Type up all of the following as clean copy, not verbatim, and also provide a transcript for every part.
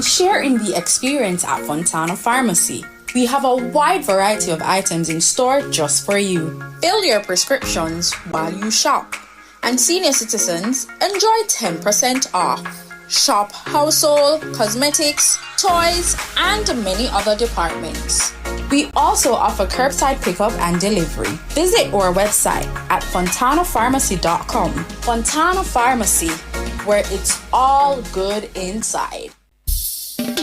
Sharing the experience at Fontana Pharmacy. We have a wide variety of items in store just for you. Fill your prescriptions while you shop. And senior citizens enjoy 10% off. Shop household, cosmetics, toys, and many other departments. We also offer curbside pickup and delivery. Visit our website at fontanapharmacy.com. Fontana Pharmacy, where it's all good inside.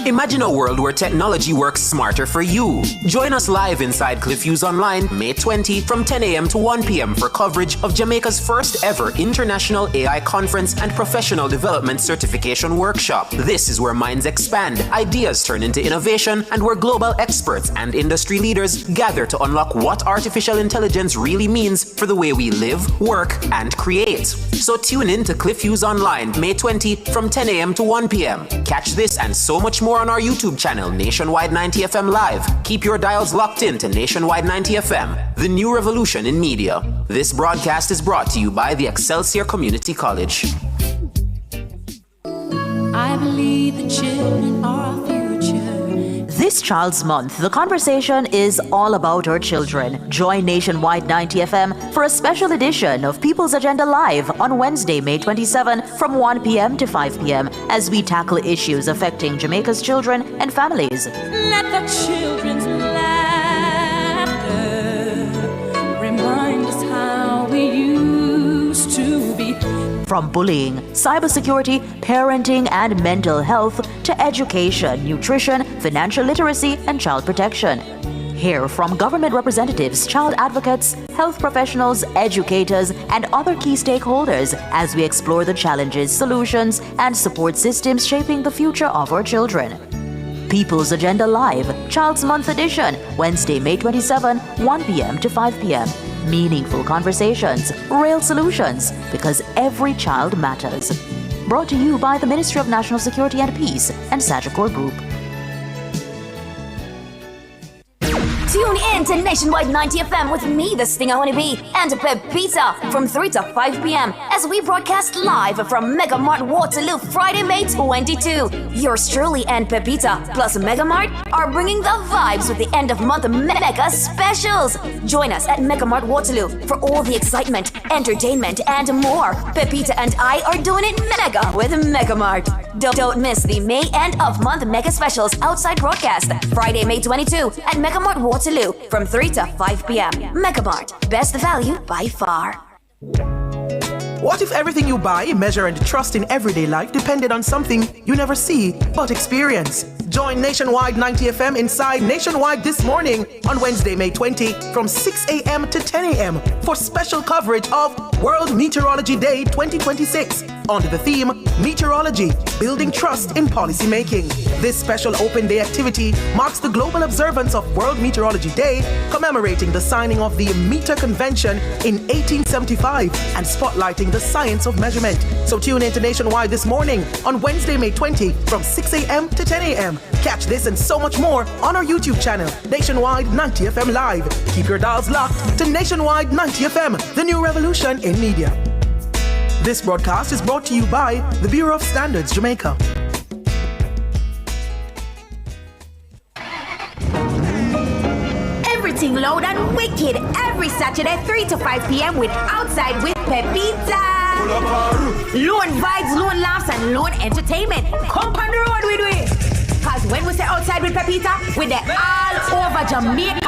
Imagine a world where technology works smarter for you. Join us live inside CliffU's Online, May 20, from 10 a.m. to 1 p.m. for coverage of Jamaica's first ever International AI Conference and Professional Development Certification Workshop. This is where minds expand, ideas turn into innovation, and where global experts and industry leaders gather to unlock what artificial intelligence really means for the way we live, work, and create. So tune in to CliffU's Online, May 20, from 10 a.m. to 1 p.m. Catch this and so much more on our YouTube channel, Nationwide 90 FM Live. Keep your dials locked in to Nationwide 90 FM, the new revolution in media. This broadcast is brought to you by the Excelsior Community College. I believe the children are our future. This Child's Month, the conversation is all about our children. Join Nationwide 90 FM for a special edition of People's Agenda Live on Wednesday, May 27 from 1 p.m. to 5 p.m. as we tackle issues affecting Jamaica's children and families. Let the children's laughter remind us how we used to be. From bullying, cybersecurity, parenting, and mental health to education, nutrition, financial literacy, and child protection. Hear from government representatives, child advocates, health professionals, educators, and other key stakeholders as we explore the challenges, solutions, and support systems shaping the future of our children. People's Agenda Live, Child's Month Edition, Wednesday, May 27, 1 p.m. to 5 p.m. Meaningful conversations, real solutions, because every child matters. Brought to you by the Ministry of National Security and Peace and Sagicor Group. Tune in to Nationwide 90 FM with me, the Sting I Wanna Be, and Pepita from 3 to 5 p.m. as we broadcast live from Mega Mart Waterloo Friday, May 22. Yours truly and Pepita plus Mega Mart are bringing the vibes with the end of month mega specials. Join us at Mega Mart Waterloo for all the excitement, entertainment, and more. Pepita and I are doing it mega with Mega Mart. Don't miss the May end of month mega specials outside broadcast Friday, May 22 at Mega Mart Waterloo from 3 to 5 p.m. Mega Mart, best value by far. What if everything you buy, measure, and trust in everyday life depended on something you never see but experience? Join Nationwide 90 FM inside Nationwide this morning on Wednesday, May 20 from 6 a.m. to 10 a.m. for special coverage of World Meteorology Day 2026 under the theme Meteorology, Building Trust in Policy Making. This special open day activity marks the global observance of World Meteorology Day, commemorating the signing of the Meter Convention in 1875 and spotlighting the science of measurement. So tune in to Nationwide this morning on Wednesday, May 20 from 6 a.m. to 10 a.m. Catch this and so much more on our YouTube channel, Nationwide 90 FM Live. Keep your dials locked to Nationwide 90 FM, the new revolution in media. This broadcast is brought to you by the Bureau of Standards, Jamaica. Everything loud and wicked every Saturday 3 to 5 p.m. with Outside with Pepita. Loan vibes, loan laughs, and loan entertainment. Come on the road with we. Cause when we say Outside with Pepita, we're there all over Jamaica.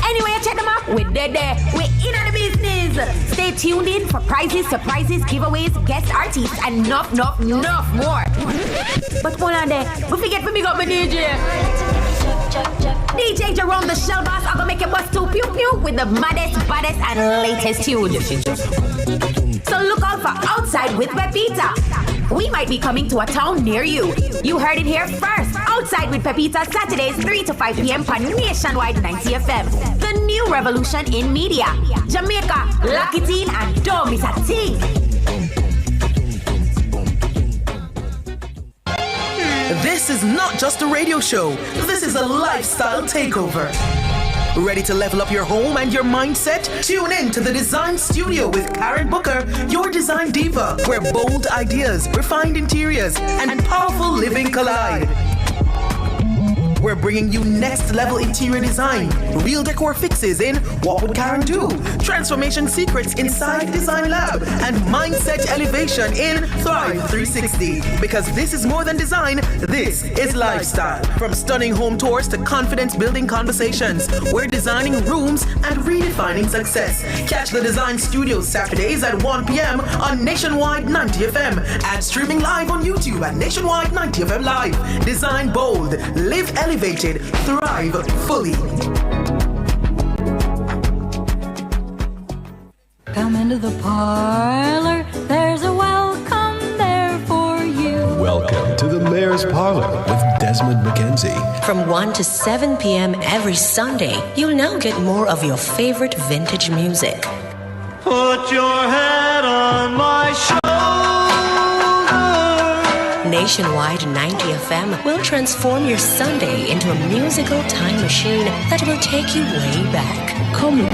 Anyway, check them out. We're there. We're in on the business. Stay tuned in for prizes, surprises, giveaways, guest artists, and enough more. But hold on there. We forget to big up my DJ. DJ Jerome, the shell boss, I'm gonna make your bust to pew pew with the maddest, baddest, and latest tunes. So look out for Outside with Pepita. We might be coming to a town near you. You heard it here first. Outside with Pepita, Saturdays 3 to 5 p.m. on Nationwide 90 FM. The new revolution in media. Jamaica, lock it in and don't miss a thing. This is not just a radio show. This is a lifestyle takeover. Ready to level up your home and your mindset? Tune in to the Design Studio with Karen Booker, your design diva, where bold ideas, refined interiors, and powerful living collide. We're bringing you next level interior design, real decor fixes in What Would Karen Do? Transformation secrets inside Design Lab, and mindset elevation in Thrive 360. Because this is more than design, this is lifestyle. From stunning home tours to confidence building conversations, we're designing rooms and redefining success. Catch the Design Studio Saturdays at 1 p.m. on Nationwide 90 FM and streaming live on YouTube at Nationwide 90 FM Live. Design bold, live elevated, thrive fully. Come into the parlor, there's a welcome there for you. Welcome to the Mayor's Parlor with Desmond McKenzie. From 1 to 7 p.m. every Sunday, you'll now get more of your favorite vintage music. Put your head on my shoulder. Nationwide 90 FM will transform your Sunday into a musical time machine that will take you way back. Come on,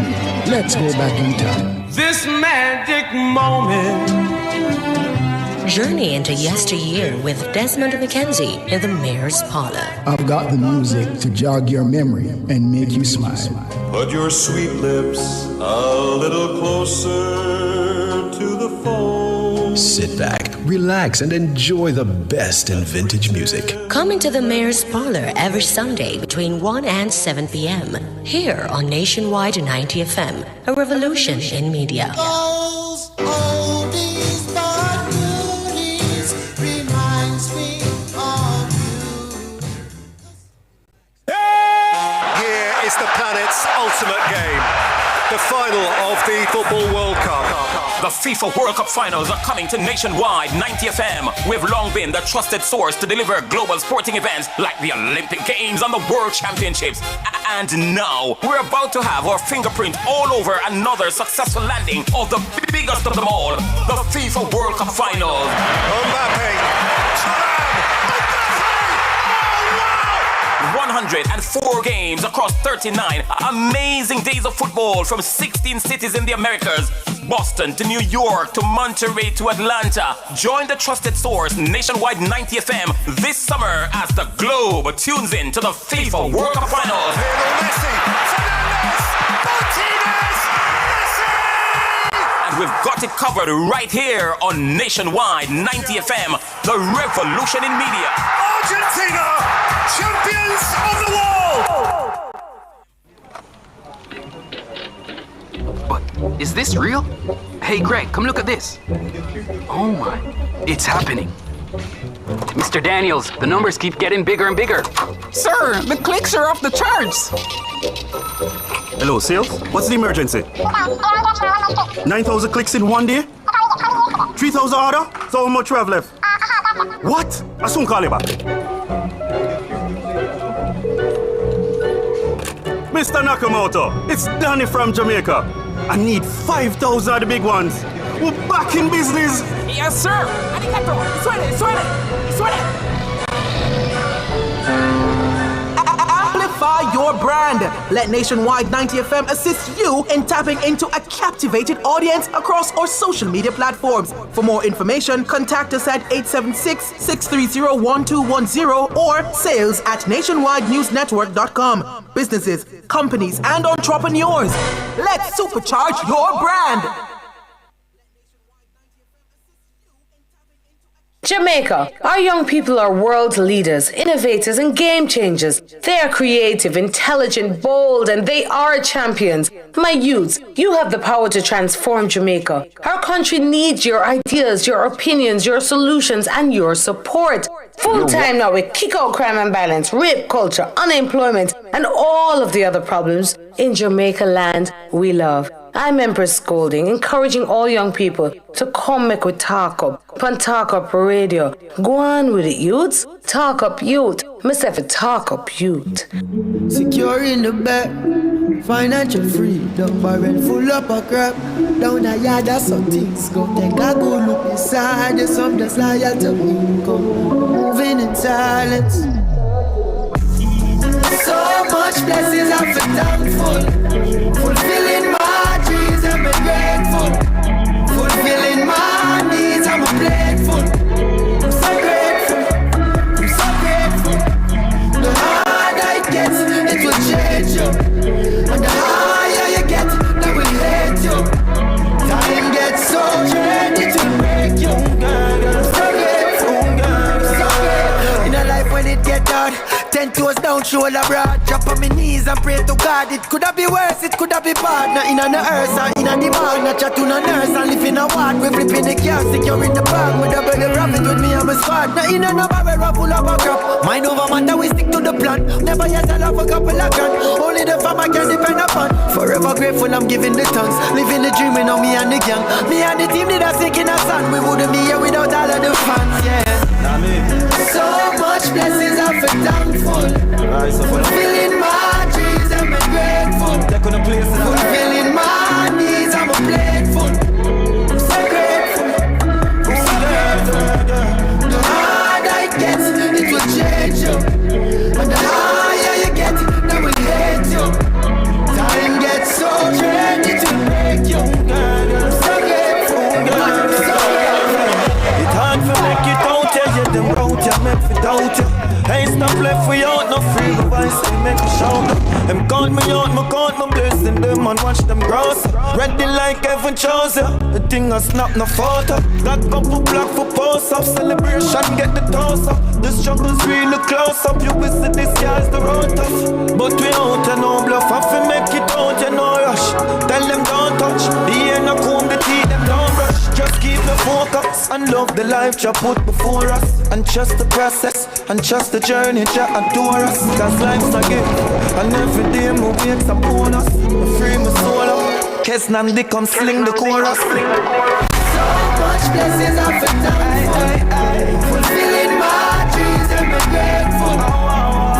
let's go back in time. This magic moment. Journey into yesteryear with Desmond McKenzie in the Mayor's Parlor. I've got the music to jog your memory and make you smile. Put your sweet lips a little closer to the phone. Sit back, relax, and enjoy the best in vintage music. Come into the Mayor's Parlor every Sunday between 1 and 7 p.m. here on Nationwide 90 FM, a revolution in media. It's the planet's ultimate game. The final of the Football World Cup. The FIFA World Cup finals are coming to Nationwide 90 FM. We've long been the trusted source to deliver global sporting events like the Olympic Games and the World Championships. And now, we're about to have our fingerprint all over another successful landing of the biggest of them all, the FIFA World Cup finals. Mbappe. 104 games across 39 amazing days of football from 16 cities in the Americas. Boston to New York to Monterey to Atlanta. Join the trusted source Nationwide 90 FM this summer as the globe tunes in to the FIFA World Cup Finals. And we've got it covered right here on Nationwide 90 FM, the revolution in media. Argentina, champions of the world! But is this real? Hey Greg, come look at this. Oh my, it's happening. Mr. Daniels, the numbers keep getting bigger and bigger. Sir, the clicks are off the charts. Hello, sales? What's the emergency? 9,000 clicks in one day? 3,000 order? So how much we have left? What? I'll soon call you back. Mr. Nakamoto, it's Danny from Jamaica. I need 5,000 of the big ones. We're back in business. Yes, sir. Arigato. Suene. Amplify your brand. Let Nationwide 90 FM assist you in tapping into a captivated audience across our social media platforms. For more information, contact us at 876-630-1210 or sales at nationwidenewsnetwork.com. Businesses, companies, and entrepreneurs, let's supercharge your brand. Jamaica, our young people are world leaders, innovators, and game changers. They are creative, intelligent, bold, and they are champions. My youths, you have the power to transform Jamaica. Our country needs your ideas, your opinions, your solutions, and your support. Full time now, we kick out crime and violence, rape culture, unemployment, and all of the other problems in Jamaica land we love. I'm Empress Golding, encouraging all young people to come make we talk up. Pan Talk Up Radio. Go on with it, youths. Talk up youth. Myself a talk up youth. Secure in the bed, financial freedom, barrel full up of crap. Down a yard, that's some things go. Take a go look inside, there's some that's loyal to income. Moving in silence. So much blessings I'm for thankful. Fulfilling my dreams, I'm grateful. Fulfilling my needs, I'm grateful. I'm so grateful. I'm so grateful. The harder it gets, it will change you. And the higher you get, that will hate you. Time gets so dread, it will break you. I'm so grateful. So grateful. In a life when it get hard, 10 toes down, shoulder broad. Drop on my knees and pray to God. It could have been worse, it could have been bad. Not in the earth, or in the bag. Not chat to no nurse and live in a ward. We flipping the car, secure in the bag. With a belly rabbit with me and my squad. Not in no barrel full of a crap. Mind over matter, we stick to the plan. Never yet sell off a couple of grand. Only the farmer can depend upon. Forever grateful, I'm giving the thanks. Living the dream, we know me and the gang. Me and the team did a sick in a sun. We wouldn't be here without all of the fans, yeah. So much blessings, I'm for thankful. Fulfilling my dreams, I'm grateful. Fulfilling my needs, I'm grateful. I'm so grateful. I'm so grateful. The harder it gets, it will change you. And the higher you get, that will hate you. Time gets so dread, it will break you. I'm so grateful. I'm so grateful. It's hard to make it out, yeah, them out, yeah, make it doubt you. Ain't stop left we out, no free voice, they make me shout. Them count me out, me count my blessing them and watch them gross. Ready like heaven chose ya. The thing a snap no photo. Got couple black for post up, celebration get the toss up. The struggle's really close up, you will see this year's the road tough. But we out and no bluff, I fi make it out, you no rush. Tell them don't touch, the ear no comb, the teeth them don't brush. Just keep the focus and love the life Jah put before us. And trust the process, and trust the journey Jah adore us. Cause life's a gift, and every day my wakes a bonus. I free my soul up, Kesnan they come sling the chorus. So much blessings I'm for thankful. Fulfilling my dreams, I'm grateful.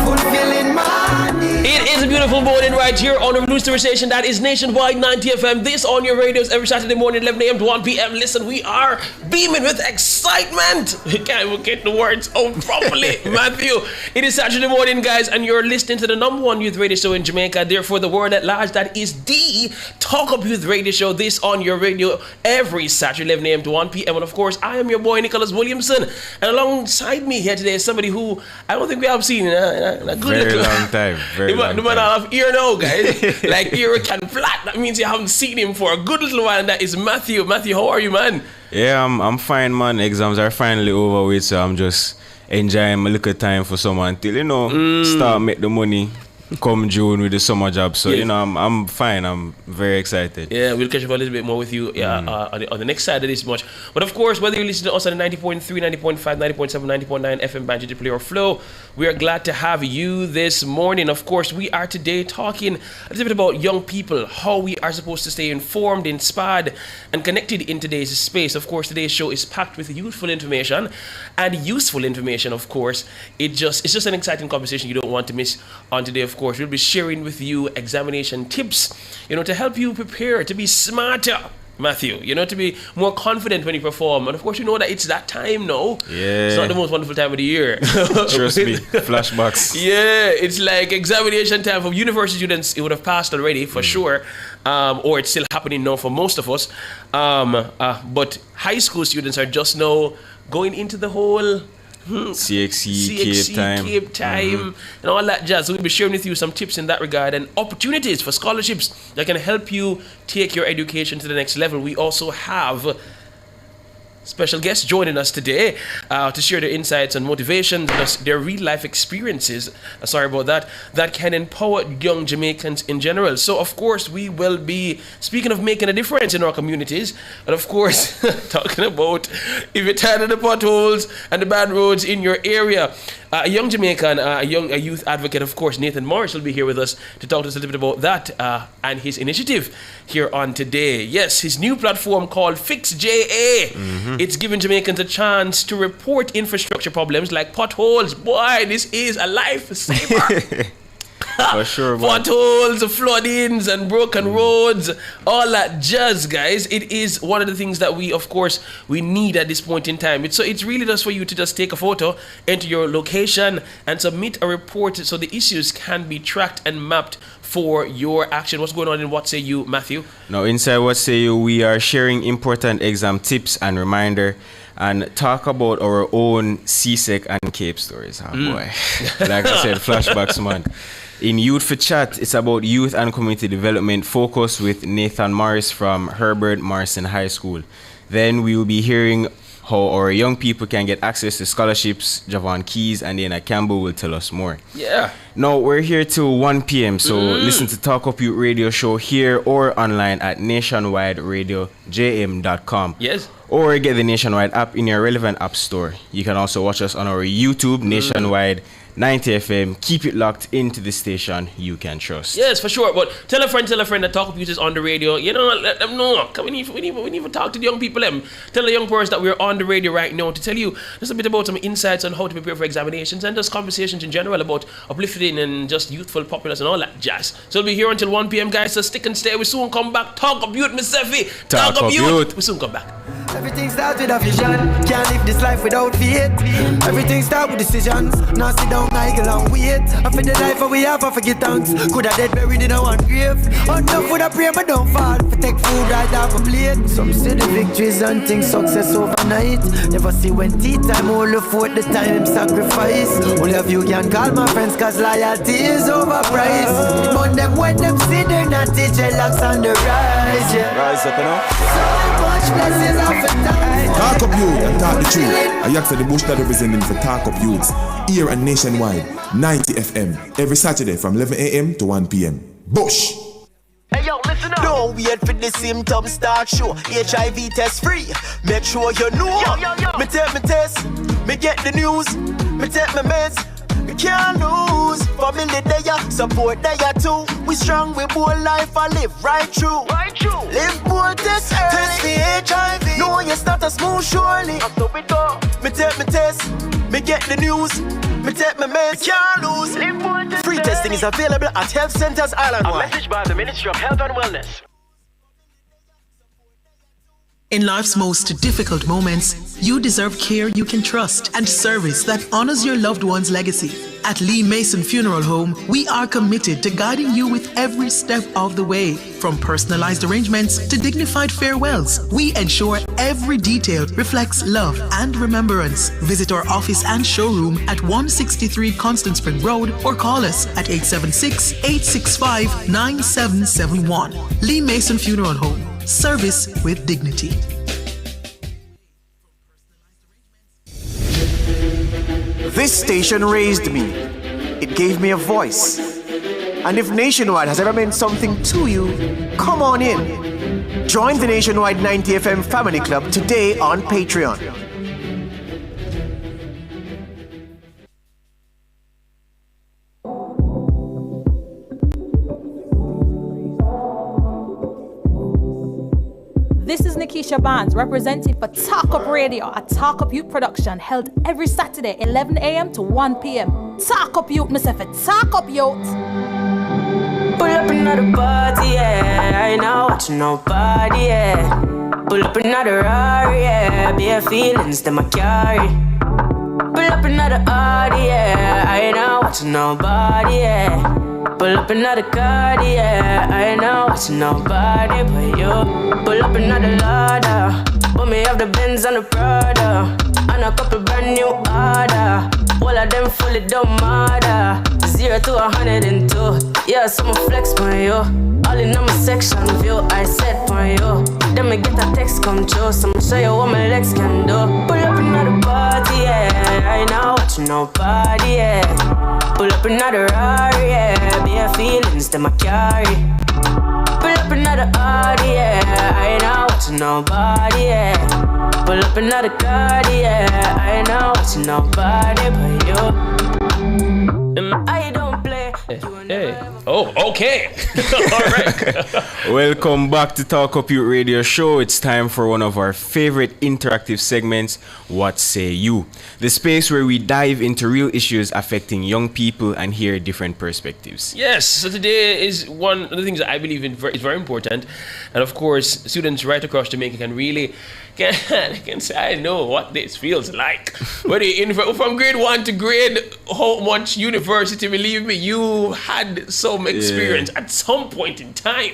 Fulfilling my needs. It is a beautiful morning right here on the news station that is Nationwide 90 FM. This on your radios every Saturday morning, 11 a.m. to 1 p.m. Listen, we are beaming with excitement. We can't even get the words out properly, Matthew. It is Saturday morning, guys, and you're listening to the number one youth radio show in Jamaica. Therefore, the world at large, that is the Talk Up Youth Radio Show. This on your radio every Saturday, 11 a.m. to 1 p.m. And of course, I am your boy, Nicholas Williamson. And alongside me here today is somebody who I don't think we have seen in a good very little long time. Very long the man time. have ear now, guys. Like ear can flat. That means you haven't seen him for a good little while, and that is Matthew. Matthew, how are you, man? Yeah, I'm fine, man. Exams are finally over with, so I'm just enjoying my little time for summer until, start make the money come June with the summer job. So, I'm fine. I'm very excited. Yeah, we'll catch up a little bit more with you on the next side of this much. But of course, whether you listen to us on the 90.3, 90.5, 90.7, 90.9 FM band, digital play or flow, we are glad to have you this morning. Of course, we are today talking a little bit about young people, how we are supposed to stay informed, inspired, and connected in today's space. Of course, today's show is packed with youthful information and useful information, of course. It's just an exciting conversation you don't want to miss on today, of course. We'll be sharing with you examination tips, to help you prepare to be smarter, Matthew, to be more confident when you perform. And of course, you know that it's that time now. Yeah. It's not the most wonderful time of the year. Trust me, flashbacks. Yeah, it's like examination time for university students. It would have passed already, for sure. Or it's still happening now for most of us. But high school students are just now going into the whole CXC, Cape time, and all that jazz. So we'll be sharing with you some tips in that regard and opportunities for scholarships that can help you take your education to the next level. We also have special guests joining us today to share their insights and motivations and their real life experiences, that can empower young Jamaicans in general. So of course we will be speaking of making a difference in our communities, and of course talking about if you're tired of the potholes and the bad roads in your area. A young Jamaican, a youth advocate, of course, Nathan Morris will be here with us to talk to us a little bit about that and his initiative here on today. Yes, his new platform called Fix JA. It's giving Jamaicans a chance to report infrastructure problems like potholes. Boy, this is a lifesaver. For sure, man. Potholes, floodings, and broken roads, all that jazz, guys. It is one of the things that we, of course, we need at this point in time. It's really just for you to just take a photo, enter your location, and submit a report so the issues can be tracked and mapped for your action. What's going on in What Say You, Matthew? Now, inside What Say You, we are sharing important exam tips and reminder and talk about our own CSEC and CAPE stories. Oh boy. Like I said, flashbacks, man. In Youth for Chat, it's about youth and community development focus with Nathan Morris from Herbert Morrison High School. Then we will be hearing how our young people can get access to scholarships. Javon Keys and Dana Campbell will tell us more. Yeah. Now, we're here till 1 p.m., so listen to Talk Up Youth Radio Show here or online at nationwideradiojm.com. Yes. Or get the Nationwide app in your relevant app store. You can also watch us on our YouTube, Nationwide 90 FM. Keep it locked into the station you can trust. Yes, for sure. But tell a friend that Talk Up Youth is on the radio. You know, let them know. Come, we need to talk to the young people. Tell the young person that we're on the radio right now to tell you just a bit about some insights on how to prepare for examinations and just conversations in general about uplifting and just youthful populace and all that jazz. So we'll be here until 1 p.m. guys. So stick and stay. We soon come back. Talk Up Youth, Miss Effie. Talk Up Youth. We soon come back. Everything starts with a vision. Can't live this life without faith. Everything starts with decisions. Now sit down, idle and wait. I feel the life we have, I forget thanks. Could have dead buried in a one grave. Enough with a prayer, but don't fall. For take food right off a plate. Some see the victories and think success overnight. Never see when tea time, all the food, the time him sacrifice. All of you can call my friends, cause loyalty is overpriced. But them when them see they're not teaching locks on the rise. Yeah. Rise up, you know. So much blessings off the time. Talk Up Youth and talk the truth. I ask for the bush that representing for Talk Up Youths here and nationwide 90 FM every Saturday from 11 a.m. to 1 p.m. Bush. Hey yo, listen up. Don't wait for the symptoms start show. HIV test free. Make sure you know. Yo. Me take my test. Me get the news. Me take my meds. We can't lose. Family there, support there too. We strong, we bold life, I live right through. Live bold this early. Test the HIV. No, it's not a smooth surely. Me take my test. Me get the news. Me take my meds. We can't lose. Live bold this Free early. Testing is available at health centers island-wide. A message by the Ministry of Health and Wellness. In life's most difficult moments, you deserve care you can trust and service that honors your loved one's legacy. At Lee Mason Funeral Home, we are committed to guiding you with every step of the way. From personalized arrangements to dignified farewells, we ensure every detail reflects love and remembrance. Visit our office and showroom at 163 Constant Spring Road or call us at 876-865-9771. Lee Mason Funeral Home. Service with dignity. This station raised me. It gave me a voice. And if Nationwide has ever meant something to you, come on in. Join the Nationwide 90 FM Family Club today on Patreon. This is Nikisha Barnes representing for Talk Up Radio, a Talk Up Youth production held every Saturday 11 a.m. to 1 p.m. Talk Up Youth, myself, Talk Up Youth. Pull up another party, yeah. I know what nobody, yeah. Pull up another Rari, yeah. Bare feelings that I carry. Pull up another Audi, yeah. I know what nobody, yeah. Pull up another card, yeah. I know it's nobody but you. Pull up another ladder. Put me off the Benz and the Prada. And a couple brand new order. All of them fully don't matter. 0 to 102. Yeah, so I'ma flex on you. All in on my section view, I set on you. Then me get a text come true. So I'ma show you what my legs can do. Pull up another party, yeah. I know what nobody, yeah. Pull up another Rari, yeah. Bare feelings that I carry. Pull up another Audi, yeah. I know it's nobody, yeah. Pull up another card, yeah. I know it's nobody but you. I don't play. Okay. Oh, okay. All right. Welcome back to Talk Up Yout Radio Show. It's time for one of our favorite interactive segments, What Say You? The space where we dive into real issues affecting young people and hear different perspectives. Yes, so today is one of the things that I believe is very important. And of course, students right across Jamaica can really can say, I know what this feels like. Whether you're from grade 1 to grade how much university, believe me, you had some experience at some point in time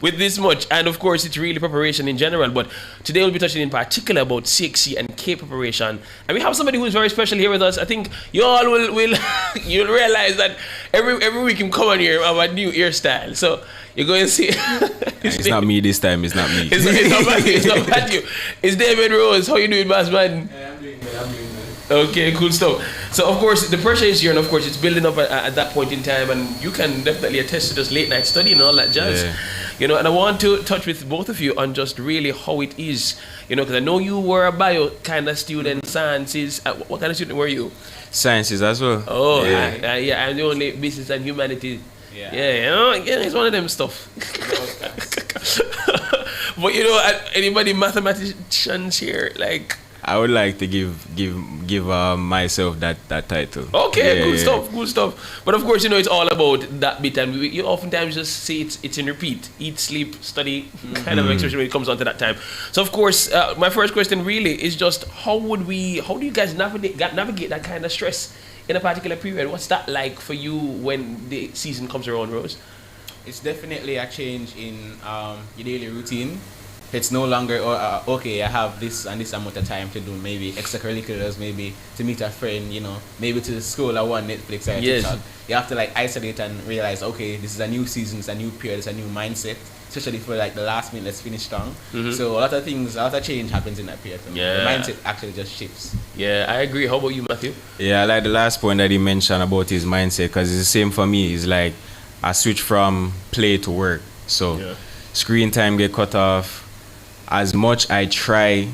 with this much. And of course, it's really preparation in general. But today we'll be touching in particular about CXC and K preparation. And we have somebody who's very special here with us. I think you all will you'll realize that every week him come on here have a new hairstyle. So you're going to see. It's not me this time. It's not me. It's not Matthew. It's David Rose. How you doing, boss man? Yeah, I'm doing good. Okay, cool stuff. So of course the pressure is here, and of course it's building up at that point in time, and you can definitely attest to this late night study and all that jazz. Yeah. You know, and I want to touch with both of you on just really how it is. You know, because I know you were a bio kind of student, sciences. What kind of student were you? Sciences as well. Oh, yeah. I'm the only business and humanities. Yeah. You know, again, it's one of them stuff. But you know, anybody mathematicians here, like? I would like to give myself that title. Okay, good stuff. But of course, you know, it's all about that bit, and you oftentimes just see it's in repeat: eat, sleep, study, kind of expression when it comes on to that time. So of course, my first question really is just how do you guys navigate that kind of stress in a particular period? What's that like for you when the season comes around, Rose? It's definitely a change in your daily routine. It's no longer, okay, I have this and this amount of time to do maybe extracurriculars, maybe to meet a friend, you know, maybe to the school I want Netflix or TikTok. You have to like isolate and realize, okay, this is a new season, it's a new period, it's a new mindset, especially for like the last minute, let's finish strong. So a lot of change happens in that period. Yeah. The mindset actually just shifts. Yeah, I agree. How about you, Matthew? Yeah, I like the last point that he mentioned about his mindset, because it's the same for me. It's like I switch from play to work. So screen time get cut off. As much I try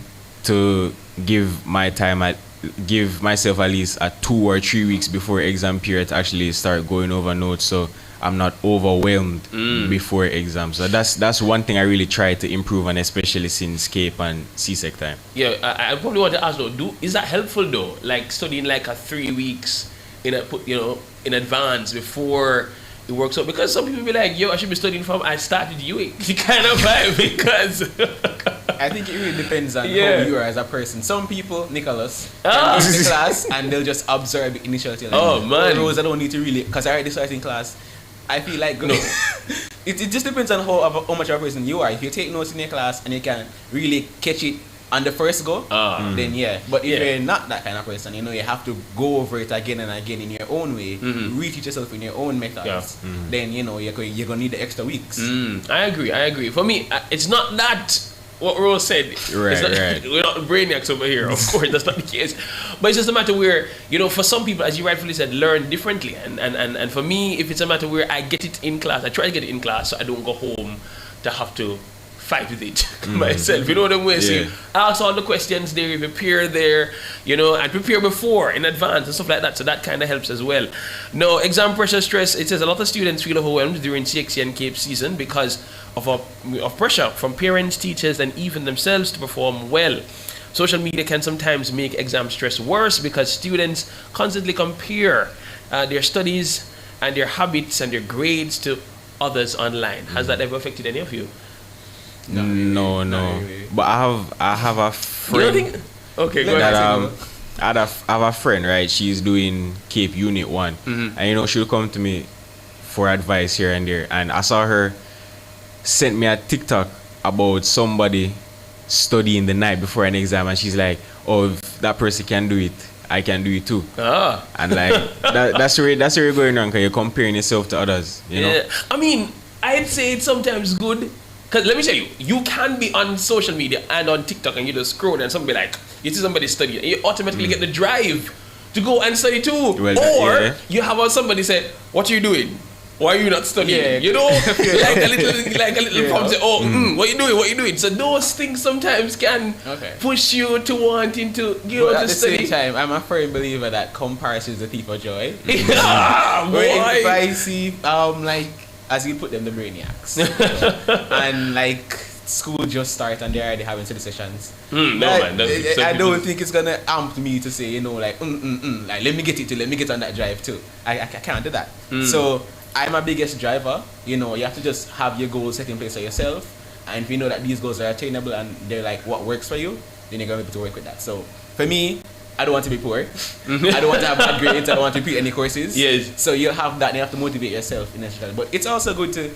to give myself at least 2 or 3 weeks before exam period to actually start going over notes, so I'm not overwhelmed before exam. So that's one thing I really try to improve on, especially since CAPE and CSEC time. Yeah, I probably want to ask though, is that helpful though? Like studying like a 3 weeks in advance before it works out, because some people be like, yo, I should be studying from I started UA kind of vibe, because I think it really depends on how you are as a person. Some people, Nicholas, can get in class and they'll just absorb it initially. Like, oh man, Rose, I don't need to really, because I already started in class. I feel like it just depends on how much of a person you are. If you take notes in your class and you can really catch it on the first go, then But if you're not that kind of person, you know, you have to go over it again and again in your own way, reteach yourself in your own methods. Then, you know, you're going to need the extra weeks. I agree. For me, it's not that what Rose said. Right. We're not brainiacs over here, of course, that's not the case. But it's just a matter where, you know, for some people, as you rightfully said, learn differently. And for me, if it's a matter where I get it in class, I try to get it in class so I don't go home to have to fight with it myself. You know what I'm saying? Ask all the questions there, prepare there, you know, and prepare before in advance and stuff like that. So that kind of helps as well. No, exam pressure, stress. It says a lot of students feel overwhelmed during CXC and CAPE season because of pressure from parents, teachers, and even themselves to perform well. Social media can sometimes make exam stress worse because students constantly compare their studies and their habits and their grades to others online. Has that ever affected any of you? No. But I have a friend. You don't think? Okay, go ahead. I have a friend, right? She's doing CAPE Unit 1. And you know, she'll come to me for advice here and there. And I saw her sent me a TikTok about somebody studying the night before an exam, and she's like, oh, if that person can do it, I can do it too. And like that's where you're going wrong, because you're comparing yourself to others, you know? I mean, I'd say it's sometimes good. Because let me tell you, you can be on social media and on TikTok and you just scroll and somebody like, you see somebody studying and you automatically get the drive to go and study too. Well, or you have somebody say, what are you doing? Why are you not studying? Yeah. You know, like a little Yeah. problem. Say, oh, what you doing? So those things sometimes can push you to wanting to, But at to the study. same time, I'm a firm believer that comparison is the thief of joy. Boy. If I see, like, as you put them, the brainiacs, and like school just start and they're already having study sessions. I don't think it's gonna amp me to say, like, like let me get on that drive too. I can't do that. So I'm a biggest driver. You have to just have your goals set in place for yourself, and if you know that these goals are attainable and they're like what works for you, then you're gonna be able to work with that. So for me, I don't want to be poor. I don't want to have bad grades. I don't want to repeat any courses. Yes. So you have that. And you have to motivate yourself in that. But it's also good to,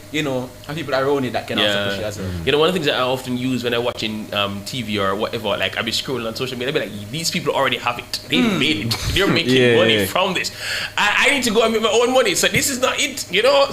have people around you that can also push you as well. One of the things that I often use when I'm watching TV or whatever, like I be scrolling on social media, I be like, these people already have it. They made it. They're making money from this. I need to go and make my own money. So this is not it.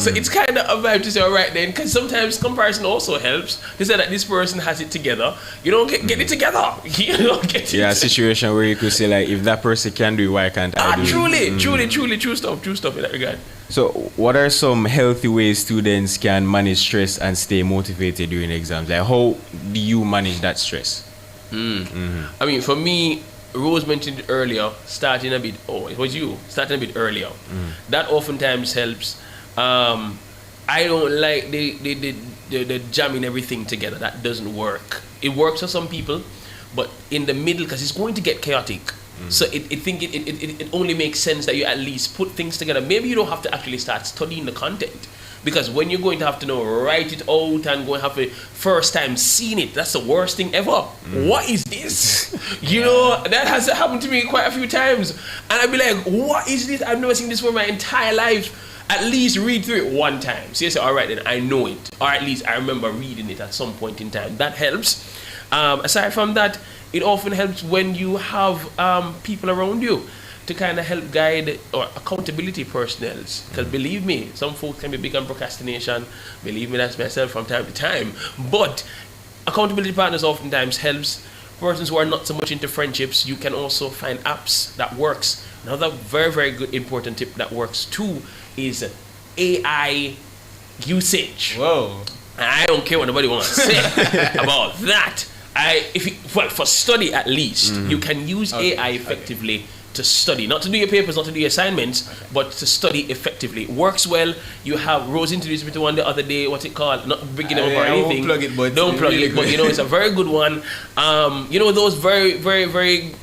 So it's kind of a vibe to say, all right then, because sometimes comparison also helps. To say that this person has it together. Get it together. Get it. A situation where you could say like, if that person can do it, why can't I do it? Truly, true stuff in that regard. So, what are some healthy ways students can manage stress and stay motivated during exams? Like, how do you manage that stress? I mean, for me, Rose mentioned earlier, starting a bit earlier. That oftentimes helps. I don't like the jamming everything together. That doesn't work. It works for some people, but in the middle, because it's going to get chaotic. So it only makes sense that you at least put things together. Maybe you don't have to actually start studying the content, because when you're going to have to write it out and go and have a first time seeing it, that's the worst thing ever. What is this? That has happened to me quite a few times, and I'd be like, what is this? I've never seen this for my entire life. At least read through it one time. So you say, all right, then I know it, or at least I remember reading it at some point in time. That helps. Aside from that, it often helps when you have people around you to kind of help guide, or accountability personnel. Because believe me, some folks can be big on procrastination. Believe me, that's myself from time to time. But accountability partners oftentimes helps. Persons who are not so much into friendships, you can also find apps that works. Another very, very good important tip that works too is AI usage. Whoa. And I don't care what nobody wants to say about that. For study at least, you can use AI effectively to study, not to do your papers, not to do your assignments, but to study effectively. It works well. You have Rose introduced me to one the other day. What's it called? Not bringing them up or anything. Don't plug it, but it's a very good one. Those very, very, very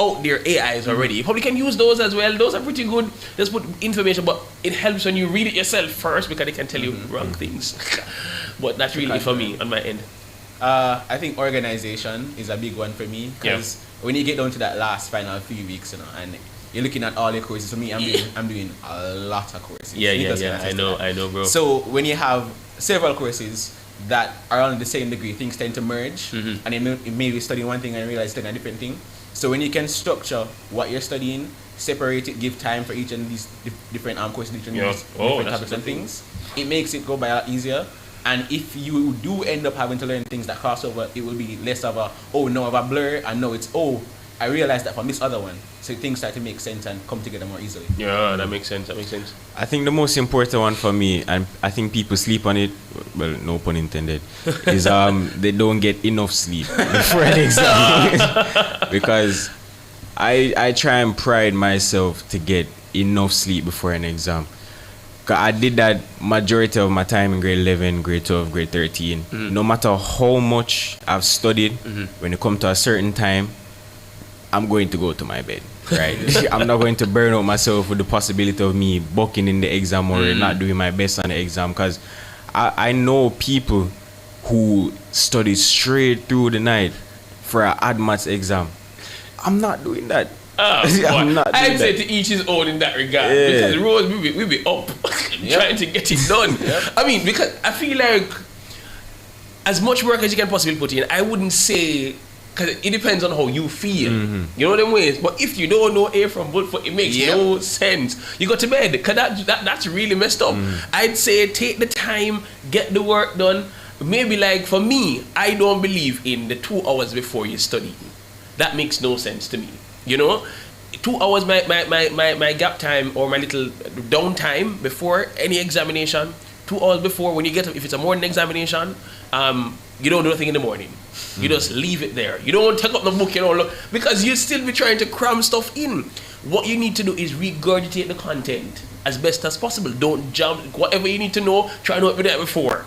out there AIs already. You probably can use those as well. Those are pretty good. Just put information, but it helps when you read it yourself first, because it can tell you wrong things. But that's really it for me on my end. I think organization is a big one for me, because when you get down to that last final few weeks, and you're looking at all your courses. For me, I'm doing a lot of courses. I know, bro. So when you have several courses that are on the same degree, things tend to merge, and you may be studying one thing and realize studying a different thing. So when you can structure what you're studying, separate it, give time for each of these different courses, different topics and things, it makes it go by a lot easier. And if you do end up having to learn things that cross over, it will be less of a blur, and now it's I realized that from this other one. So things start to make sense and come together more easily. Yeah, that makes sense. I think the most important one for me, and I think people sleep on it, well, no pun intended, is they don't get enough sleep before an exam. Because I try and pride myself to get enough sleep before an exam. I did that majority of my time in grade 11, grade 12, grade 13. No matter how much I've studied, when it comes to a certain time, I'm going to go to my bed, right? I'm not going to burn out myself with the possibility of me bucking in the exam or not doing my best on the exam, because I know people who study straight through the night for an ADMATS exam. I'm not doing that. I'd say to each his own in that regard. Because Rose, we be up trying to get it done. I mean, because I feel like as much work as you can possibly put in, I wouldn't say, because it depends on how you feel. You know them ways. But if you don't know A from B, it makes no sense. You go to bed, because that's really messed up. I'd say take the time, get the work done. Maybe like for me, I don't believe in the 2 hours before you study. That makes no sense to me. 2 hours my gap time or my little down time before any examination. 2 hours before, when you get up, if it's a morning examination, you don't do nothing in the morning. You just leave it there. You don't take up the book, look, because you'll still be trying to cram stuff in. What you need to do is regurgitate the content as best as possible. Don't jump. Whatever you need to know, try to know it the day before.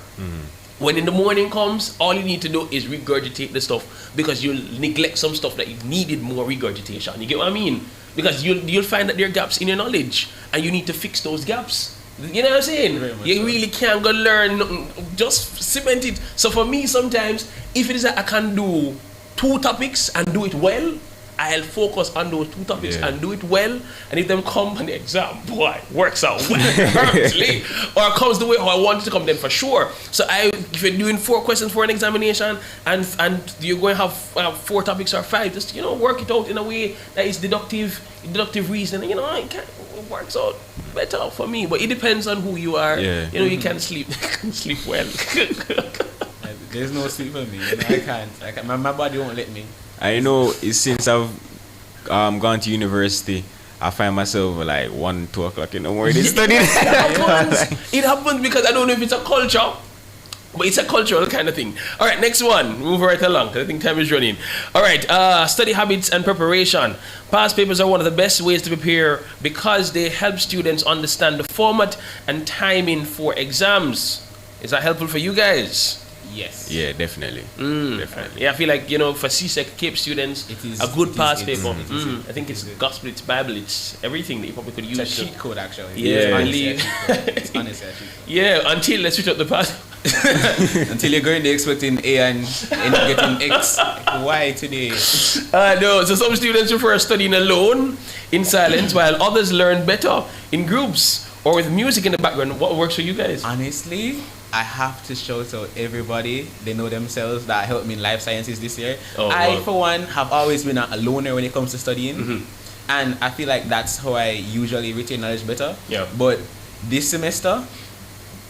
When in the morning comes, all you need to do is regurgitate the stuff, because you'll neglect some stuff that you needed more regurgitation. You get what I mean? Because you'll find that there are gaps in your knowledge, and you need to fix those gaps. You know what I'm saying? You really can't go learn nothing, just cement it. So for me, sometimes, if it is that I can do 2 topics and do it well, I'll focus on those 2 topics and do it well. And if them come on the exam, boy, works out well, perfectly. Or comes the way how I want it to come, then for sure. So if you're doing 4 questions for an examination and you're going to have 4 topics or 5, just work it out in a way that is deductive reasoning. It works out better for me. But it depends on who you are. You can sleep well. There's no sleep for me. I can't. My body won't let me. I know since I've gone to university, I find myself like 1-2 o'clock in the morning studying. It happens because I don't know if it's a culture, but it's a cultural kind of thing. All right, next one. Move right along, because I think time is running. All right, study habits and preparation. Past papers are one of the best ways to prepare because they help students understand the format and timing for exams. Is that helpful for you guys? Yes. Yeah, definitely. Definitely. Yeah, I feel like, for CSEC Cape students, it is a good past paper. I think it's gospel, it's Bible, it's everything that you probably could use. It's a cheat code, actually. Yeah, it's honestly a cheat code. Yeah, until let's switch up the past. Until you're going there expecting A and end up getting X. Why today? No, so some students prefer studying alone in silence, while others learn better in groups or with music in the background. What works for you guys? Honestly, I have to shout out everybody. They know themselves that helped me in life sciences this year. For one, have always been a loner when it comes to studying. And I feel like that's how I usually retain knowledge better. But this semester,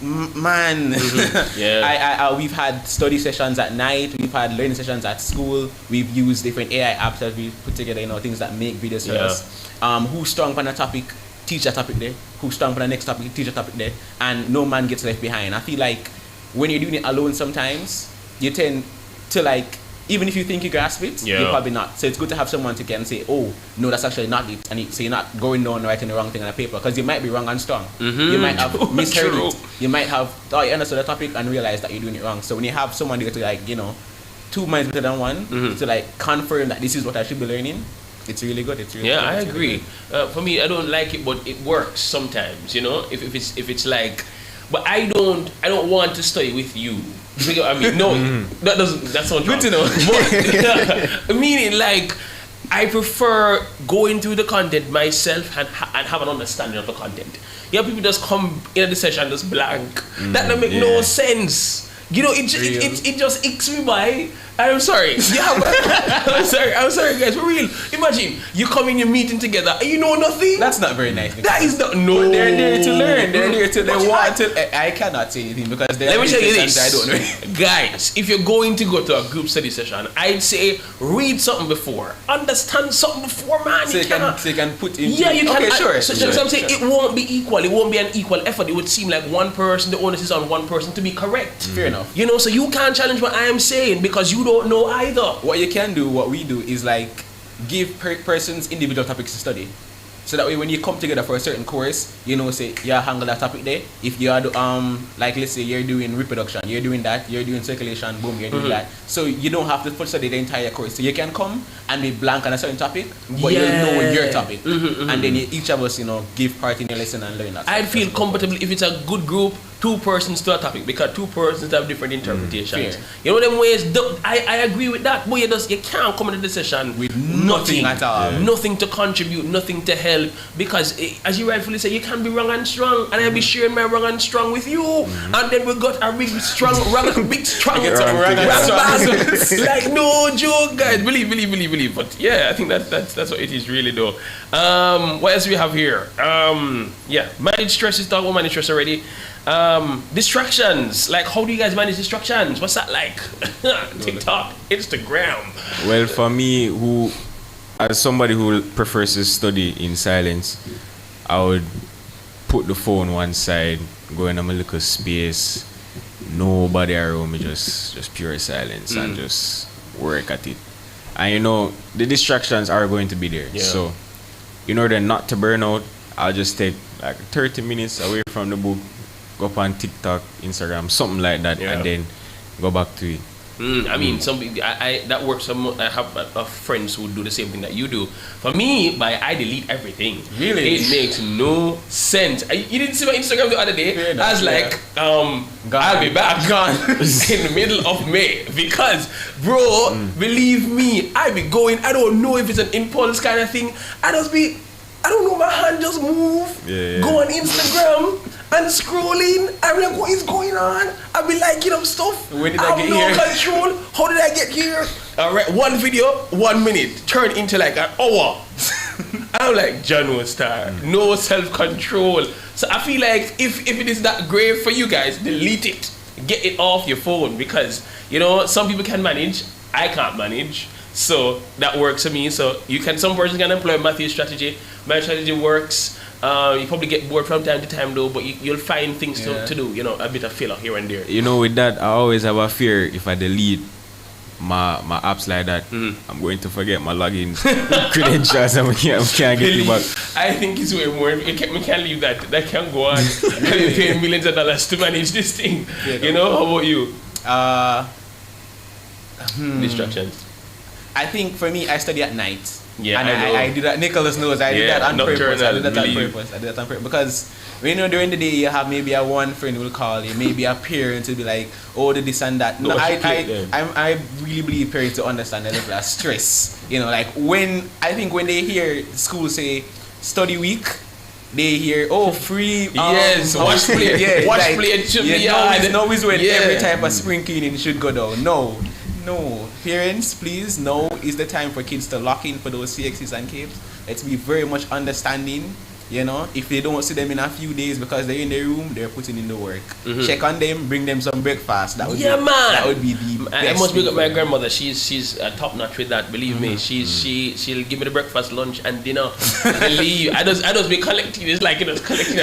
man, we've had study sessions at night. We've had learning sessions at school. We've used different AI apps that we've put together, things that make videos for us. Who's strong on a topic, teach a topic there. Who's strong for the next topic, teach a topic there. And no man gets left behind. I feel like when you're doing it alone sometimes, you tend to even if you think you grasp it, you're probably not. So it's good to have someone to can say, oh, no, that's actually not it. And so you're not going down writing the wrong thing on a paper, because you might be wrong and strong. You might have misheard it. You might have thought you understood the topic and realized that you're doing it wrong. So when you have someone there to 2 minds better than one, to confirm that this is what I should be learning, it's really good. It's really good. I agree. For me, I don't like it, but it works sometimes. If it's like, but I don't want to study with you. You know what I mean? No, that's not good to know. But meaning I prefer going through the content myself and have an understanding of the content. People just come in the session just blank. That don't make no sense. It just icks me by. I'm sorry. I'm sorry, guys. For real. Imagine you come in your meeting together and you know nothing. That's not very nice. That is not. No. They're there to learn. I cannot say anything because let me tell you this. I don't know. Guys, if you're going to go to a group study session, I'd say read something before, understand something before, man. So you can put in. Yeah, you can. Okay, sure. So I'm saying it won't be equal. It won't be an equal effort. It would seem like one person, the onus is on one person to be correct. Fair enough. So you can't challenge what I am saying because you don't know either. What you can do, what we do, is give persons individual topics to study. So that way when you come together for a certain course, say, handle that topic there. If you are, let's say you're doing reproduction, you're doing that, you're doing circulation, boom, you're doing that. So you don't have to study the entire course. So you can come and be blank on a certain topic, but you'll know your topic. And then each of us, give part in your lesson and learn that. I'd feel comfortable if it's a good group, 2 persons to a topic, because 2 persons have different interpretations. Them ways. I agree with that. But you can't come into the session with nothing at all, nothing to contribute, nothing to help, because as you rightfully say, you can be wrong and strong, and I'll be sharing my wrong and strong with you, and then we got a big strong no joke, guys. Believe. But I think that's what it is really though. What else we have here? Manage stress. Is talking about manage stress already. Distractions. How do you guys manage distractions? What's that like? TikTok, Instagram. Well, for me, who as somebody who prefers to study in silence, I would put the phone one side, go in a little space, nobody around me, just pure silence and just work at it. And you know, the distractions are going to be there. Yeah. So in order not to burn out, I'll just take like 30 minutes away from the book, go up on TikTok, Instagram, something like that, and then go back to it. I mean, I that works. I have friends who do the same thing that you do. For me, I delete everything. Really? It makes no sense. You didn't see my Instagram the other day? I was like, I'll be back in the middle of May. Because, bro, believe me, I be going, I don't know if it's an impulse kind of thing. I don't know, my hand just move. Go on Instagram and scrolling. I'm like, what is going on? I be liking up stuff. When did I get here? No control. How did I get here? Alright, one video, 1 minute, turn into like an hour. I'm like, John was tired. No self-control. So I feel like if it is that grave for you guys, delete it. Get it off your phone, because you know some people can manage. I can't manage. So that works for me. So some person can employ Matthew's strategy. My strategy works. You probably get bored from time to time though, but you'll find things to do, you know, a bit of filler here and there. You know, with that, I always have a fear if I delete my apps like that, I'm going to forget my login credentials and we can't get it back. I think it's way more. We can't leave that. That can't go on. We're paying millions of dollars to manage this thing. You know, how about you? Distractions. I think for me, I study at night. Yeah, and I do that. Nicholas knows I do that on purpose. I do that on purpose because you know during the day you have maybe one friend will call you, maybe a parent will be like, oh, the this and that. No, I really believe parents to understand the level of stress. You know, like when they hear school say study week, they hear free wash plate, wash plate should be hard. No, is when every type of spring cleaning should go down. No, parents, please, no is the time for kids to lock in for those CXCs and capes. Let's be very much understanding. You know, if they don't see them in a few days because they're in their room, they're putting in the work. Check on them, bring them some breakfast. That would be the best. I must pick up my grandmother. She's top notch with that. Believe me, she'll give me the breakfast, lunch, and dinner. Believe I just be collecting. It's like collecting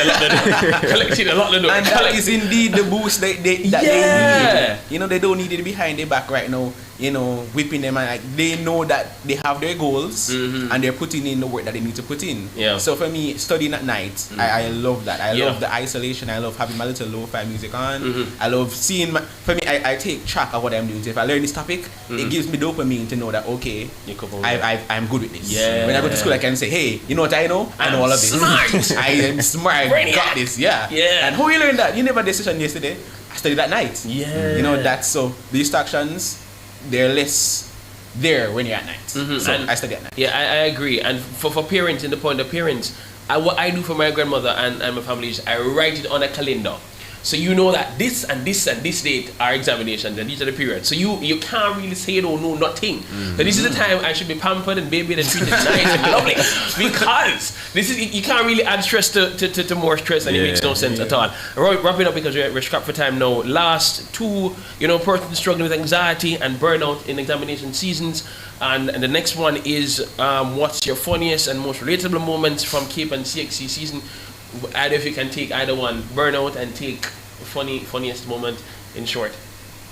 a lot of And that is indeed the boost that they need. You know, they don't need it behind their back right now. You know, whipping them, and like they know that they have their goals and they're putting in the work that they need to put in. So for me, studying at night, I love that. I love the isolation. I love having my little lo-fi music on. I love seeing for me, I take track of what I'm doing. So if I learn this topic, it gives me dopamine to know that okay, I'm good with this. When I go to school, I can say, hey, you know what I know? I know all of this. Smart. I am smart. Got this. And how you learn that? You never did session yesterday. I studied at night. You know, that's so the distractions, they're less there when you're at night. So I study at night. Yeah, I agree. And for parents, in the point of parents, what I do for my grandmother and my family is I write it on a calendar. So you know that this and this and this date are examinations and these are the periods. So you can't really say you don't know nothing. So this is the time I should be pampered and babied and treated nice and lovely. Because this is you can't really add stress to more stress, and it makes no sense at all. Wrapping up because we're strapped for time now. Last two, persons struggling with anxiety and burnout in examination seasons. And the next one is what's your funniest and most relatable moments from Cape and CXC season? Either if you can take either one, burnout and take funniest moment in short.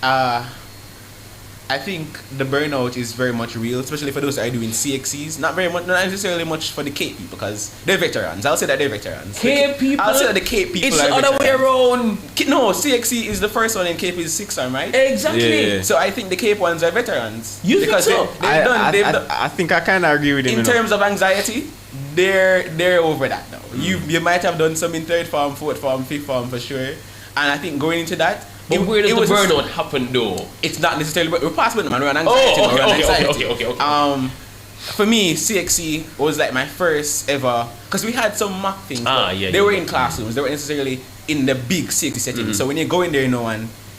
I think the burnout is very much real, especially for those that are doing CXCs. Not necessarily much for the Cape people because they're veterans. I'll say that they're veterans. Cape people? I'll say that the Cape people it's are the other way around. No, CXC is the first one and Cape is 6th one, right? Exactly. Yeah. So I think the Cape ones are veterans. You think so? I think I kind of agree with him. In terms of anxiety, they're over that now. You might have done some in 3rd form, 4th form, 5th form for sure. And I think going into that, but where does the burnout happen though? It's not necessarily, but we're past with man. We're on anxiety. Okay. For me, CXC was like my first ever, because we had some mock things. They were in classrooms. They weren't necessarily in the big CXC setting. So when you go in there,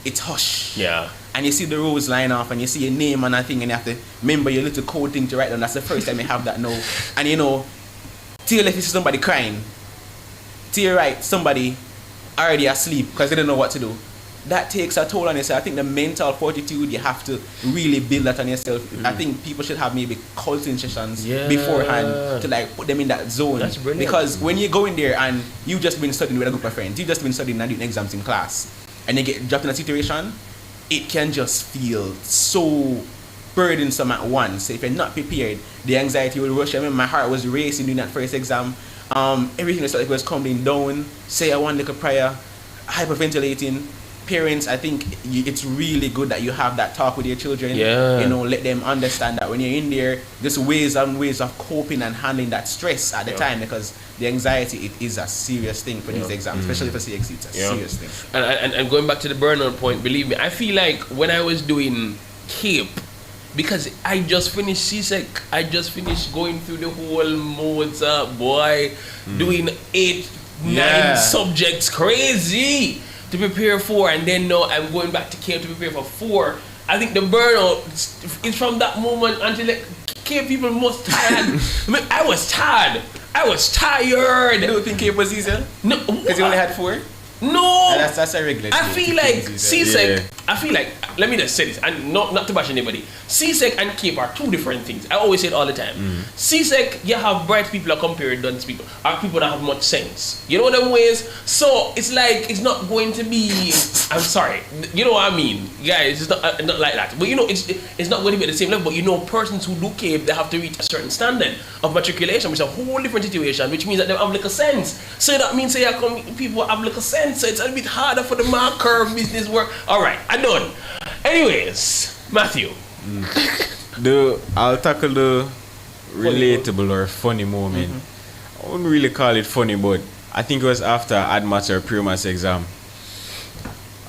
it's hush. Yeah. And you see the rows line off, and you see your name and a thing, and you have to remember your little code thing to write down. That's the first time you have that now. And to your left, you see somebody crying. To your right, somebody already asleep because they don't know what to do. that takes a toll on yourself. I think the mental fortitude, you have to really build that on yourself. I think people should have maybe counseling sessions beforehand to like put them in that zone. That's brilliant. Because when you go in there and you've just been studying with a group of friends, you've just been studying and doing exams in class, and you get dropped in a situation, it can just feel so burdensome at once. If you're not prepared, the anxiety will rush. I mean, my heart was racing during that first exam. Everything was like it was coming down. Say I one little prayer, hyperventilating. Parents, I think it's really good that you have that talk with your children. Yeah. You know, let them understand that when you're in there, there's ways and ways of coping and handling that stress at the time, because the anxiety, it is a serious thing for these exams, especially for CXC. It's a serious thing. And going back to the burnout point, believe me, I feel like when I was doing CAPE, because I just finished CSEC, I just finished going through the whole modes up, doing 8-9 subjects, crazy to prepare for, and then now I'm going back to CAPE to prepare for 4. I think the burnout is from that moment until like CAPE people must tired. I mean, I was tired. You don't think CAPE was easier? No, because you only had 4. No, that's a regular. I feel like CSEC. I feel like, let me just say this, and not to bash anybody. CSEC and CAPE are 2 different things. I always say it all the time. CSEC, you have bright people are compared to dunce people, or people that have much sense. You know what them ways? So it's like it's not going to be. I'm sorry. You know what I mean, guys? It's not like that. But you know, it's not going to be at the same level. But you know, persons who do CAPE, they have to reach a certain standard of matriculation, which is a whole different situation. Which means that they have like a sense. So that means people have like a sense. So it's a bit harder for the mark curve business work. All right, I'm done. Anyways, Matthew. I'll tackle the relatable or funny moment. I wouldn't really call it funny, but I think it was after ADMATS or pre-maths exam.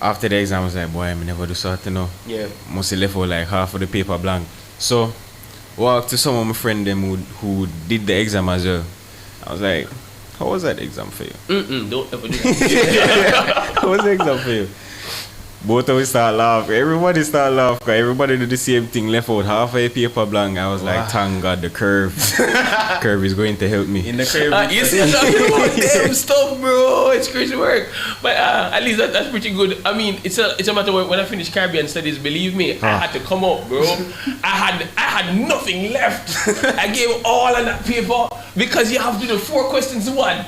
After the exam, I was like, boy, I never do something now. Yeah. Must have left out like half of the paper blank. So, walked to some of my friends who did the exam as well. I was like, how was that exam for you? Don't ever do that. How was the exam for you? Both of us start laughing. Everybody start laughing because everybody did the same thing, left out half a paper blank. I was like, thank God the curve is going to help me. In the curve. You see, I'm talking about damn stuff, bro. It's crazy work. But at least that's pretty good. I mean, it's a matter of when I finished Caribbean studies, believe me, I had to come up, bro. I had nothing left. I gave all on that paper because you have to do 4 questions one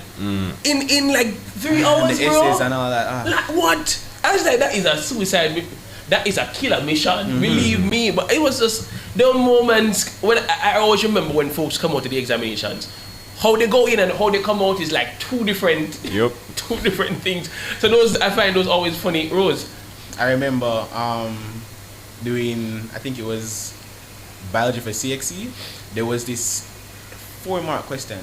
in like 3 hours, the bro. essays and all that. Like what? I was like, that is a suicide. That is a killer mission. Believe me. But it was just the moments when I always remember when folks come out to the examinations. How they go in and how they come out is like 2 different things. So I find those always funny. Rose, I remember doing, I think it was biology for CXC. There was this 4-mark question,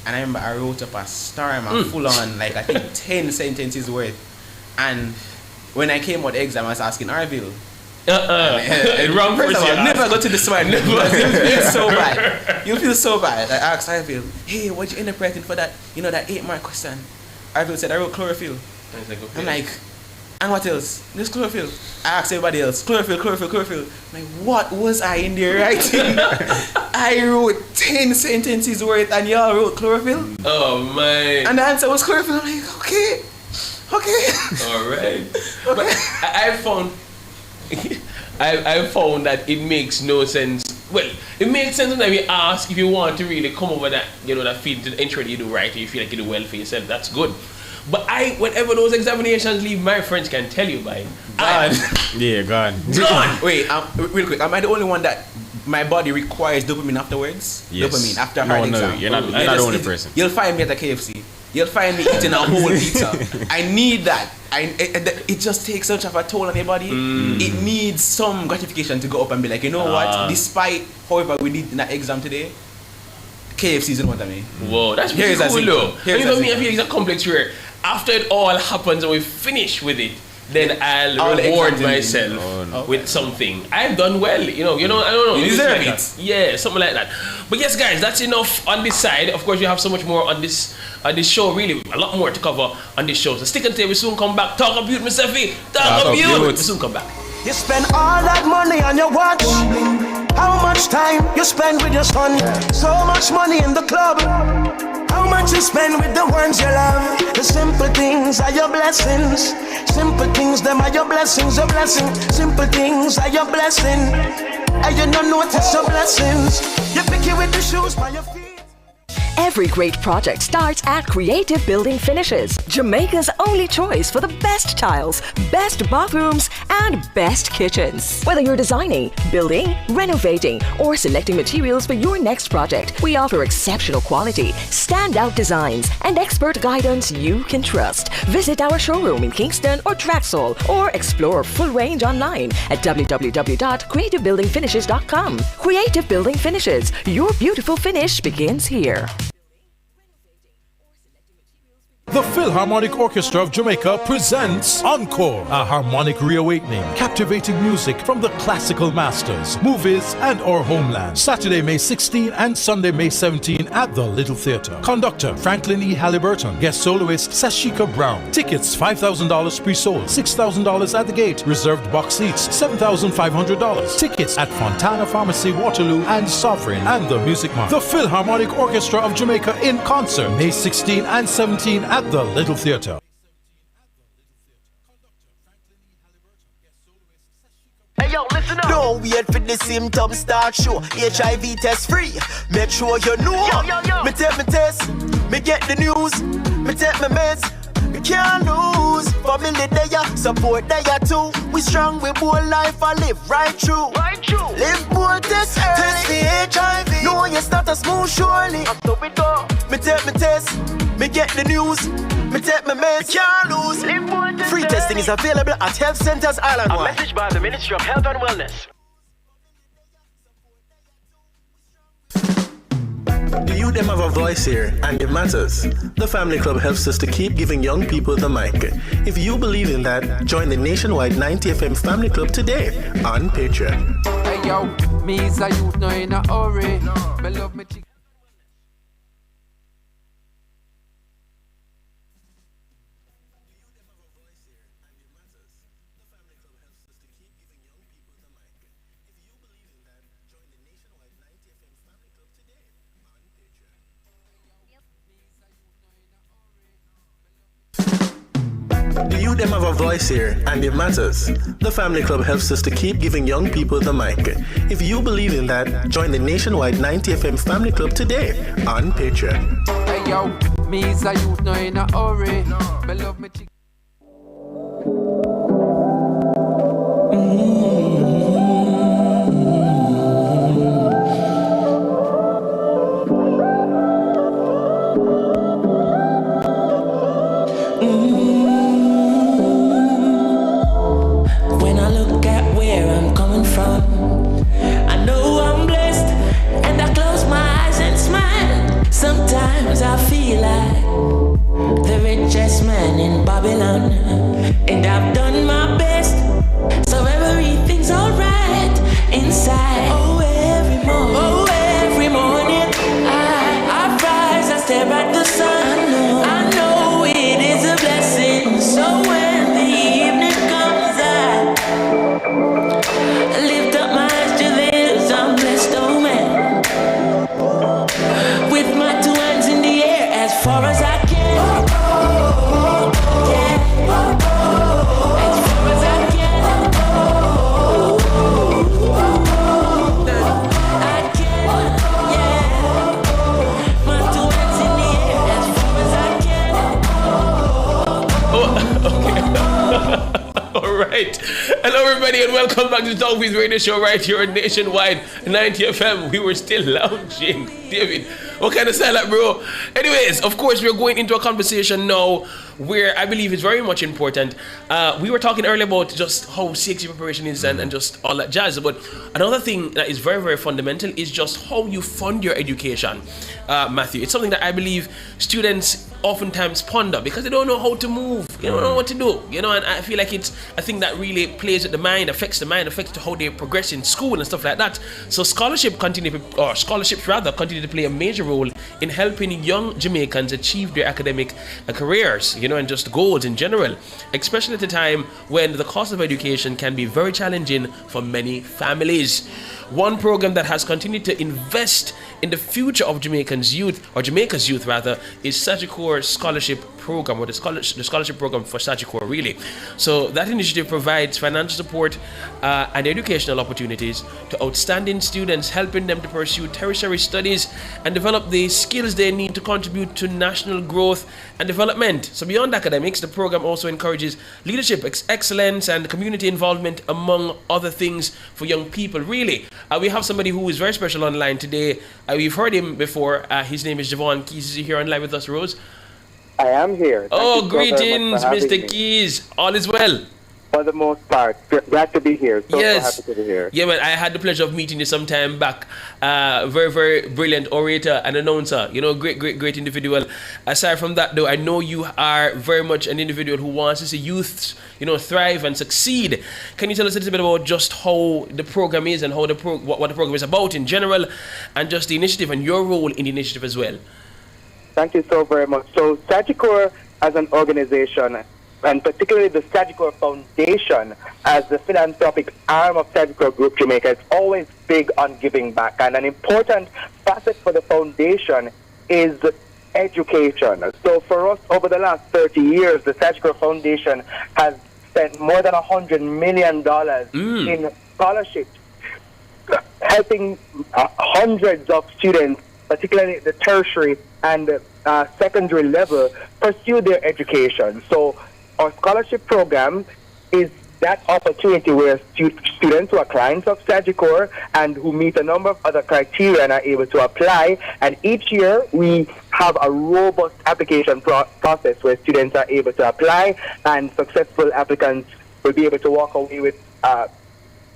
and I remember I wrote up a star, full on, like I think 10 sentences worth. And when I came out the exam, I was asking Arville. Wrong person. I'll never go to this one. You'll feel so bad. You'll feel so bad. I asked Arville, hey, what you interpreting for that? You know, that 8-mark question. Arville said, I wrote chlorophyll. I'm like, and what else? There's chlorophyll. I asked everybody else, chlorophyll. I'm like, what was I in there writing? I wrote 10 sentences worth and y'all wrote chlorophyll? Oh, man. And the answer was chlorophyll. I'm like, okay. All right. But I found that it makes no sense. Well, it makes sense when we ask if you want to really come over that, you know, that field to ensure that you do right, and you feel like you do well for yourself. That's good. But whenever those examinations leave, my friends can tell you by gone. Wait, real quick. Am I the only one that my body requires dopamine afterwards? Yes. Dopamine after a hard exam. You're not the only person. You'll find me at a KFC. You'll find me eating a whole pizza. I need that. It just takes such of a toll on your body. It needs some gratification to go up and be like, you know what? Despite however we did in that exam today, KFC is what I mean. Whoa, that's pretty cool though. You know me, I feel like it's a complex where after it all happens and we finish with it, then I'll reward myself with something. I've done well, you know, I don't know. You deserve it. Yeah, something like that. But yes, guys, that's enough on this side. Of course, we have so much more on this show, really, a lot more to cover on this show. So stick and stay, we soon come back. Talk Up Yout, Mr. V. Talk Up Yout. We soon come back. You spend all that money on your watch. How much time you spend with your son? So much money in the club. How much you spend with the ones you love? The simple things are your blessings. Simple things, them are your blessings, a blessing. Simple things are your blessing. And you don't notice your blessings. You pick it with the shoes by your feet. Every great project starts at Creative Building Finishes, Jamaica's only choice for the best tiles, best bathrooms, and best kitchens. Whether you're designing, building, renovating, or selecting materials for your next project, we offer exceptional quality, standout designs, and expert guidance you can trust. Visit our showroom in Kingston or Draxall, or explore full range online at www.creativebuildingfinishes.com. Creative Building Finishes, your beautiful finish begins here. The Philharmonic Orchestra of Jamaica presents Encore, a harmonic reawakening, captivating music from the classical masters, movies, and our homeland. Saturday, May 16 and Sunday, May 17 at the Little Theatre. Conductor Franklin E. Halliburton. Guest soloist Sashika Brown. Tickets $5,000 pre-sold, $6,000 at the gate. Reserved box seats $7,500. Tickets at Fontana Pharmacy, Waterloo, and Sovereign, and the Music Mart. The Philharmonic Orchestra of Jamaica in concert, May 16 and 17 at the Little Theatre. Hey yo, listen up. Don't wait for the symptoms start show. HIV test free. Make sure you know. Me take me test. Me get the news. Me take my meds. We can't lose. Family there, support there too. We strong, we bold life, I live right through. Live bold, test early. Test the HIV. No, it's not a smooth surely. Me take me test. Me get the news. Me take my meds. We can't lose. Live bold, test free testing is available at health centers island-wide. A message by the Ministry of Health and Wellness. Do you them have a voice here and it matters? The Family Club helps us to keep giving young people the mic. If you believe in that, join the nationwide 90 FM Family Club today on Patreon. Hey yo, me is a youth no in a hurry. Me love me chick. Do you them have a voice here and it matters? The Family Club helps us to keep giving young people the mic. If you believe in that, join the nationwide 90 FM Family Club today on Patreon. Hey yo, me is a youth no in a hurry. Me love me chick. Sometimes I feel like the richest man in Babylon, and I've done my best, so everything's alright inside. Oh, every morning I rise, I stare at the sun. I know it is a blessing. So when the evening comes, I lift up my eyes to this. I'm blessed, oh man. With my two hands in the air as far as I can. Yeah. As far as I can. I can, yeah. My two hands in the air as far as I can. All right. Hello, everybody, and welcome back to the Dolphins Radio Show right here on Nationwide 90 FM. We were still lounging. David, what kind of style that, bro? Anyways, of course, we're going into a conversation now where I believe it's very much important. We were talking earlier about just how CXC preparation is and just all that jazz. But another thing that is very, very fundamental is just how you fund your education, Matthew. It's something that I believe students oftentimes ponder because they don't know how to move, they don't know what to do, and I feel like it's a thing that really plays with the mind, affects how they progress in school and stuff like that. So scholarships continue to play a major role in helping young Jamaicans achieve their academic careers, and just goals in general, especially at a time when the cost of education can be very challenging for many families. one program that has continued to invest in the future of Jamaica's youth rather, is Sagicor Scholarship Program, or the scholarship program for Sagicor, really. So that initiative provides financial support and educational opportunities to outstanding students, helping them to pursue tertiary studies and develop the skills they need to contribute to national growth and development. So beyond academics, the program also encourages leadership, excellence, and community involvement, among other things, for young people, really. We have somebody who is very special online today. We've heard him before. His name is Javon Keys. Is he here online with us, Rose? I am here. Thank greetings, Mr. Keys. All is well? For the most part. Glad to be here. So happy to be here. Yeah, man, I had the pleasure of meeting you some time back. Very, very brilliant orator and announcer. Great individual. Aside from that, though, I know you are very much an individual who wants to see youths, thrive and succeed. Can you tell us a little bit about just how the program is and how what the program is about in general, and just the initiative and your role in the initiative as well? Thank you so very much. So Sagicor as an organization, and particularly the Sagicor Foundation as the philanthropic arm of Sagicor Group Jamaica, is always big on giving back. And an important facet for the foundation is education. So for us, over the last 30 years, the Sagicor Foundation has spent more than $100 million in scholarships, helping hundreds of students, particularly the tertiary and secondary level, pursue their education. So our scholarship program is that opportunity where students who are clients of Sagicor and who meet a number of other criteria and are able to apply. And each year we have a robust application process where students are able to apply, and successful applicants will be able to walk away with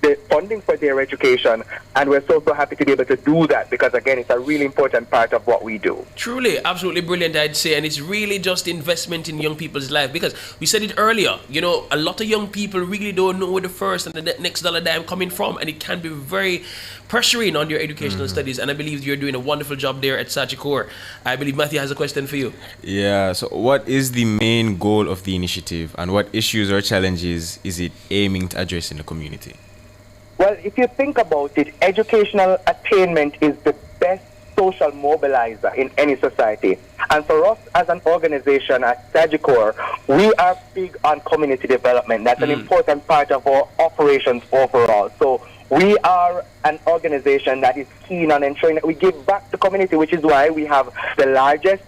the funding for their education. And we're so happy to be able to do that, because again, it's a really important part of what we do. Truly, absolutely brilliant, I'd say. And it's really just investment in young people's life, because we said it earlier, a lot of young people really don't know where the first and the next dollar dime coming from, and it can be very pressuring on your educational studies. And I believe you're doing a wonderful job there at Sagicor. I believe Matthew has a question for you. Yeah, so what is the main goal of the initiative, and what issues or challenges is it aiming to address in the community? Well, if you think about it, educational attainment is the best social mobilizer in any society. And for us as an organization at Sagicor, we are big on community development. That's an important part of our operations overall. So we are an organization that is keen on ensuring that we give back to the community, which is why we have the largest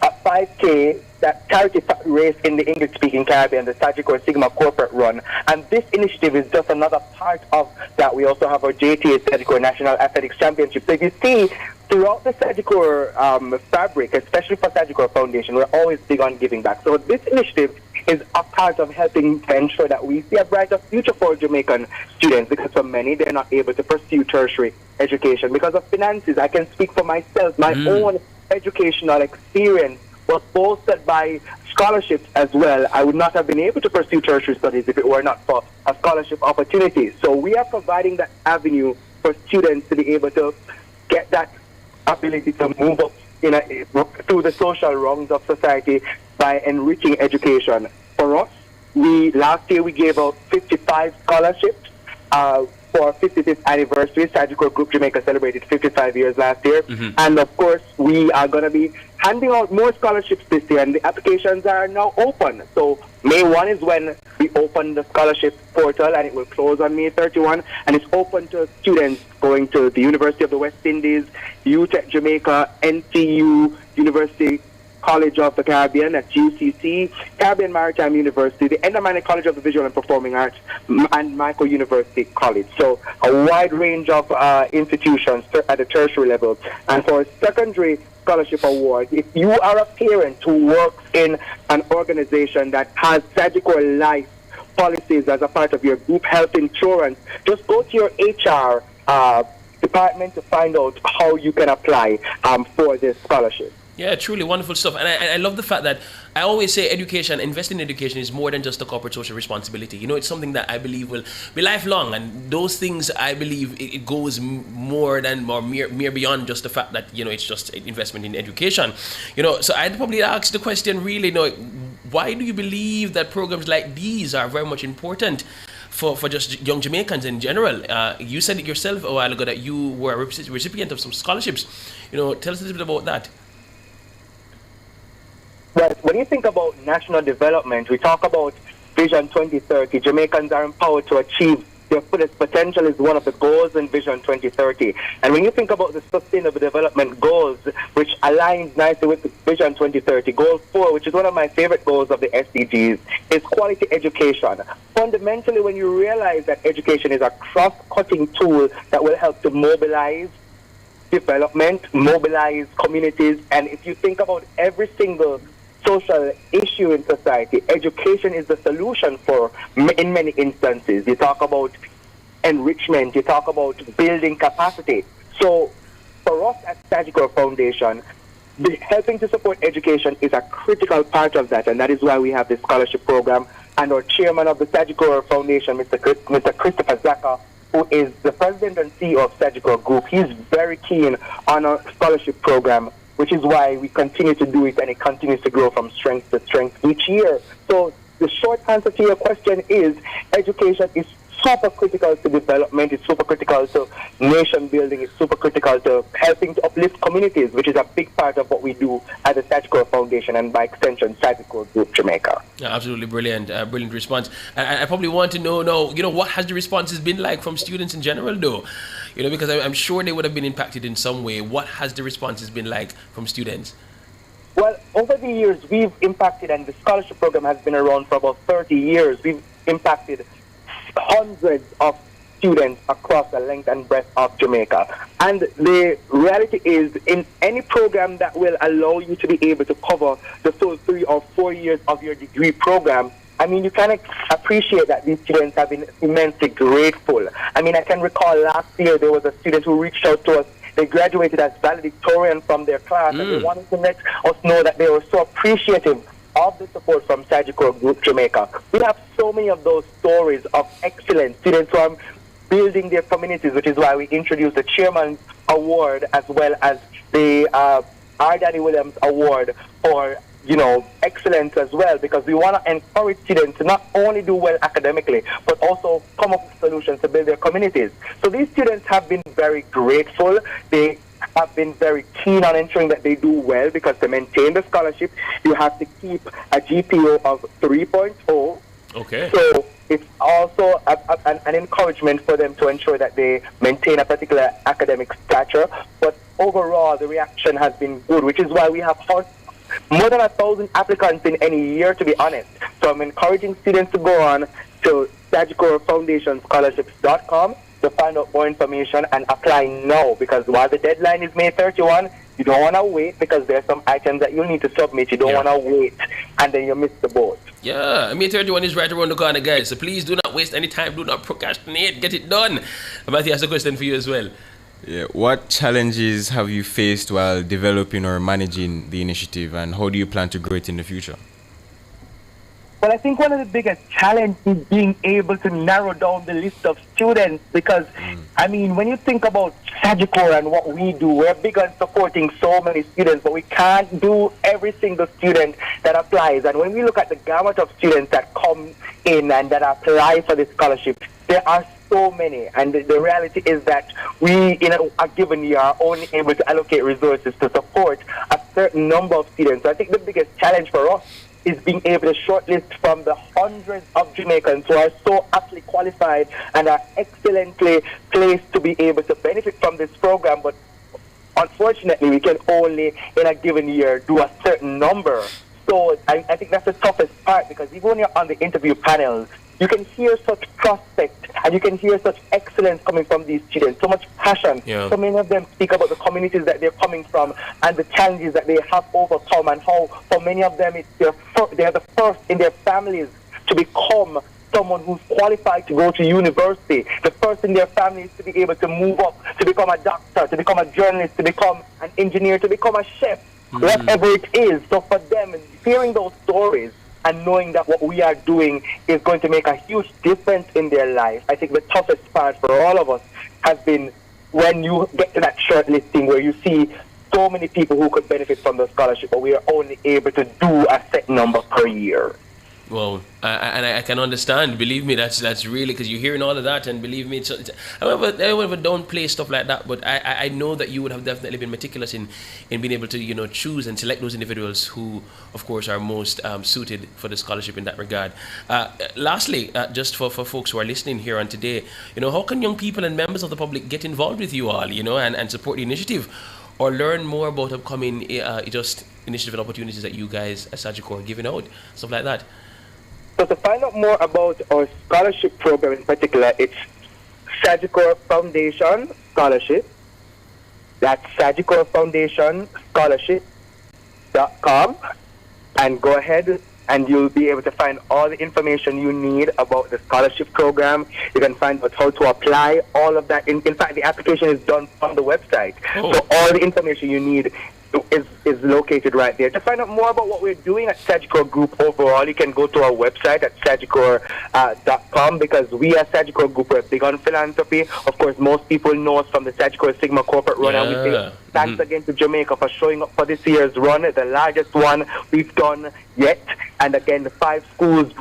5K that charity race in the English-speaking Caribbean, the Sagicor Sigma corporate run. And this initiative is just another part of that. We also have our JTA Sagicor National Athletics Championship. So if you see, throughout the Sagicor fabric, especially for Sagicor Foundation, we're always big on giving back. So this initiative is a part of helping to ensure that we see a brighter future for Jamaican students, because for many, they're not able to pursue tertiary education because of finances. I can speak for myself. My own educational experience was bolstered by scholarships as well. I would not have been able to pursue tertiary studies if it were not for a scholarship opportunity. So we are providing that avenue for students to be able to get that ability to move up through the social rungs of society by enriching education. For us, last year we gave out 55 scholarships for our 55th anniversary. Sagicor Group Jamaica celebrated 55 years last year. And of course, we are going to be handing out more scholarships this year, and the applications are now open. So May 1 is when we open the scholarship portal, and it will close on May 31, and it's open to students going to the University of the West Indies, UTech Jamaica, NTU, University College of the Caribbean, that's UCC, Caribbean Maritime University, the Endamani College of the Visual and Performing Arts, and Michael University College. So a wide range of institutions at the tertiary level. And for secondary scholarship awards, if you are a parent who works in an organization that has Sagicor Life policies as a part of your group health insurance, just go to your HR department to find out how you can apply for this scholarship. Yeah, truly wonderful stuff. And I love the fact that I always say education, investing in education is more than just a corporate social responsibility. It's something that I believe will be lifelong. And those things, I believe, it goes more beyond just the fact that, it's just investment in education. So I'd probably ask the question really, why do you believe that programs like these are very much important for just young Jamaicans in general. You said it yourself a while ago that you were a recipient of some scholarships. Tell us a little bit about that. Well, when you think about national development, we talk about Vision 2030. Jamaicans are empowered to achieve their fullest potential is one of the goals in Vision 2030. And when you think about the Sustainable Development Goals, which aligns nicely with Vision 2030, Goal 4, which is one of my favorite goals of the SDGs, is quality education. Fundamentally, when you realize that education is a cross-cutting tool that will help to mobilize development, mobilize communities, and if you think about every single social issue in society, education is the solution for in many instances. You talk about enrichment, you talk about building capacity. So for us at Sagicor Foundation, helping to support education is a critical part of that, and that is why we have this scholarship program. And our chairman of the Sagicor Foundation, Mr. Christopher Zaka, who is the president and CEO of Sagicor Group, he's very keen on our scholarship program, which is why we continue to do it, and it continues to grow from strength to strength each year. So the short answer to your question is education is super critical to development, it's super critical to nation building, it's super critical to helping to uplift communities, which is a big part of what we do at the Sagicor Foundation and by extension Sagicor Group Jamaica. Yeah, absolutely brilliant, brilliant response. I probably want to know now, what has the responses been like from students in general though? Because I'm sure they would have been impacted in some way. What has the responses been like from students? Well, over the years, we've impacted, and the scholarship program has been around for about 30 years. We've impacted hundreds of students across the length and breadth of Jamaica. And the reality is, in any program that will allow you to be able to cover the full 3 or 4 years of your degree program, you can appreciate that these students have been immensely grateful. I can recall last year there was a student who reached out to us. They graduated as valedictorian from their class, and they wanted to let us know that they were so appreciative of the support from Sagicor Group Jamaica. We have so many of those stories of excellence, students who are building their communities, which is why we introduced the Chairman's Award as well as the R. Danny Williams Award for excellence as well, because we want to encourage students to not only do well academically, but also come up with solutions to build their communities. So these students have been very grateful. They have been very keen on ensuring that they do well, because to maintain the scholarship, you have to keep a GPA of 3.0. Okay. So it's also an encouragement for them to ensure that they maintain a particular academic stature. But overall, the reaction has been good, which is why we have more than 1,000 applicants in any year, to be honest. So I'm encouraging students to go on to SagicorFoundationScholarships.com to find out more information and apply now, because while the deadline is May 31, you don't want to wait, because there are some items that you need to submit. You don't want to wait and then you miss the boat. Yeah, May 31 is right around the corner, guys. So please do not waste any time. Do not procrastinate. Get it done. Matthew has a question for you as well. Yeah, what challenges have you faced while developing or managing the initiative, and how do you plan to grow it in the future? Well, I think one of the biggest challenges is being able to narrow down the list of students, because, when you think about Sagicor and what we do, we're big on supporting so many students, but we can't do every single student that applies. And when we look at the gamut of students that come in and that apply for this scholarship, there are so many, and the reality is that we, in a given year, are only able to allocate resources to support a certain number of students. So I think the biggest challenge for us is being able to shortlist from the hundreds of Jamaicans who are so aptly qualified and are excellently placed to be able to benefit from this program. But unfortunately, we can only, in a given year, do a certain number. So I think that's the toughest part, because even when you're on the interview panels, you can hear such prospect and you can hear such excellence coming from these students, so much passion. Yeah. So many of them speak about the communities that they're coming from and the challenges that they have overcome, and how for many of them they are the first in their families to become someone who's qualified to go to university. The first in their families to be able to move up, to become a doctor, to become a journalist, to become an engineer, to become a chef, whatever it is. So for them, hearing those stories and knowing that what we are doing is going to make a huge difference in their life, I think the toughest part for all of us has been when you get to that shortlisting where you see so many people who could benefit from the scholarship, but we are only able to do a set number per year. Well, and I can understand. Believe me, that's really, because you're hearing all of that, and believe me, however, don't play stuff like that. But I know that you would have definitely been meticulous in being able to choose and select those individuals who, of course, are most suited for the scholarship in that regard. Lastly, just for folks who are listening here on today, how can young people and members of the public get involved with you all, and support the initiative, or learn more about upcoming just initiative and opportunities that you guys at Sagicor are giving out, stuff like that? So to find out more about our scholarship program in particular, it's Sagicor Foundation Scholarship. That's Sagicor Foundation Scholarship.com, and go ahead and you'll be able to find all the information you need about the scholarship program. You can find out how to apply, all of that. In fact, the application is done on the website. Oh. So all the information you need is located right there. To find out more about what we're doing at Sagicor Group overall, you can go to our website at sagicor.com, because we as Sagicor Group are big on philanthropy. Of course, most people know us from the Sagicor Sigma corporate run, and we say thanks again to Jamaica for showing up for this year's run, the largest one we've done yet. And again, the 5 schools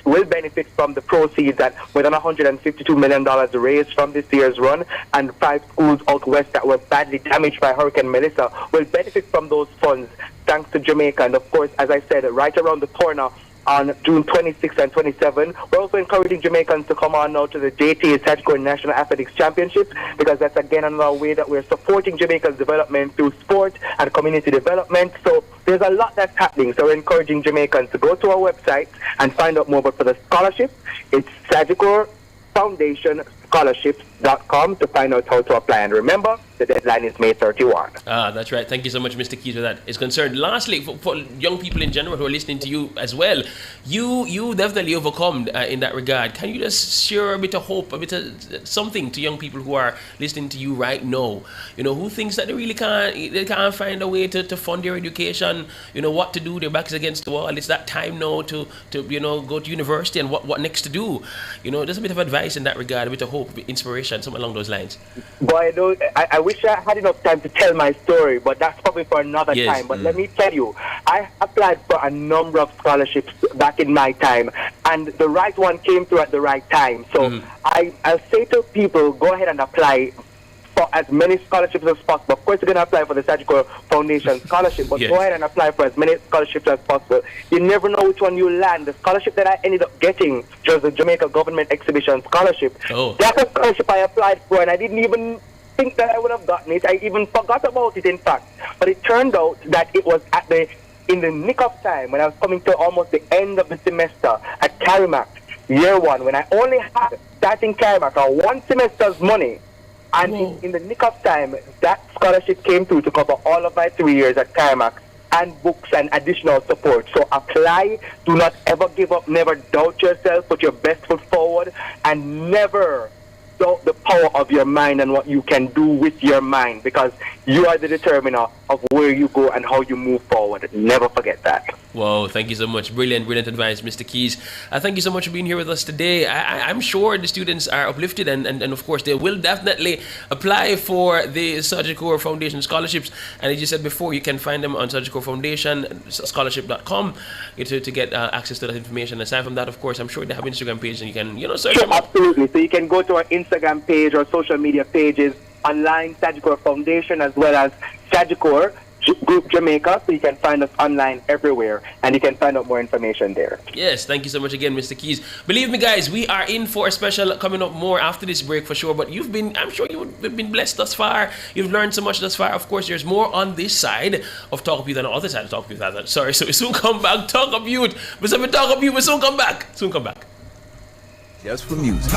will benefit from the proceeds that more than $152 million raised from this year's run, and 5 schools out west that were badly damaged by Hurricane Melissa will benefit from those funds thanks to Jamaica. And of course, as I said, right around the corner on June 26 and 27, we're also encouraging Jamaicans to come on now to the JTA Sagicor National Athletics Championships, because that's again another way that we're supporting Jamaica's development through sport and community development. So there's a lot that's happening. So we're encouraging Jamaicans to go to our website and find out more. But for the scholarship, it's Sagicor Foundation Scholarships.com to find out how to apply. And remember, the deadline is May 31. That's right. Thank you so much, Mr. Keys, for that is concerned. Lastly, for young people in general who are listening to you as well, you definitely overcome in that regard. Can you just share a bit of hope, a bit of something to young people who are listening to you right now? Who thinks that they can't find a way to fund their education, what to do, their backs against the wall. It's that time now to go to university, and what next to do. Just a bit of advice in that regard, a bit of hope, inspiration, something along those lines. Boy, I wish I had enough time to tell my story, but that's probably for another time. But let me tell you, I applied for a number of scholarships back in my time, and the right one came through at the right time. So I'll say to people, go ahead and apply for as many scholarships as possible. Of course, you're going to apply for the Sagicor Foundation Scholarship, but go ahead and apply for as many scholarships as possible. You never know which one you land. The scholarship that I ended up getting, which was the Jamaica Government Exhibition Scholarship, that's a scholarship I applied for, and I didn't even think that I would have gotten it. I even forgot about it, in fact. But it turned out that it was in the nick of time, when I was coming to almost the end of the semester at Carimac, year 1, when I only had, starting Carimac, 1 semester's money. And in the nick of time, that scholarship came through to cover all of my 3 years at Carimac, and books and additional support. So apply, do not ever give up, never doubt yourself, put your best foot forward, and never doubt the power of your mind and what you can do with your mind, because you are the determiner of where you go and how you move forward. Never forget that. Wow, thank you so much. Brilliant advice, Mr. Keys. Thank you so much for being here with us today. I'm sure the students are uplifted, and of course they will definitely apply for the Sagicor Foundation scholarships. And as you said before, you can find them on Sagicor Foundation Scholarship.com to get access to that information. Aside from that, of course, I'm sure they have Instagram page, and you can search them up. Absolutely. So you can go to our Instagram page or social media pages online, Sagicor Foundation, as well as Sagicor Group Jamaica, so you can find us online everywhere, and you can find out more information there. Yes, thank you so much again, Mr. Keys. Believe me, guys, we are in for a special coming up more after this break for sure, but I'm sure you've been blessed thus far. You've learned so much thus far. Of course, there's more on this side of Talk Up Youth than on the other side of Talk Up Youth. Sorry, so we soon come back. Talk Up Youth. We Talk Up Youth. We soon come back. Just for music.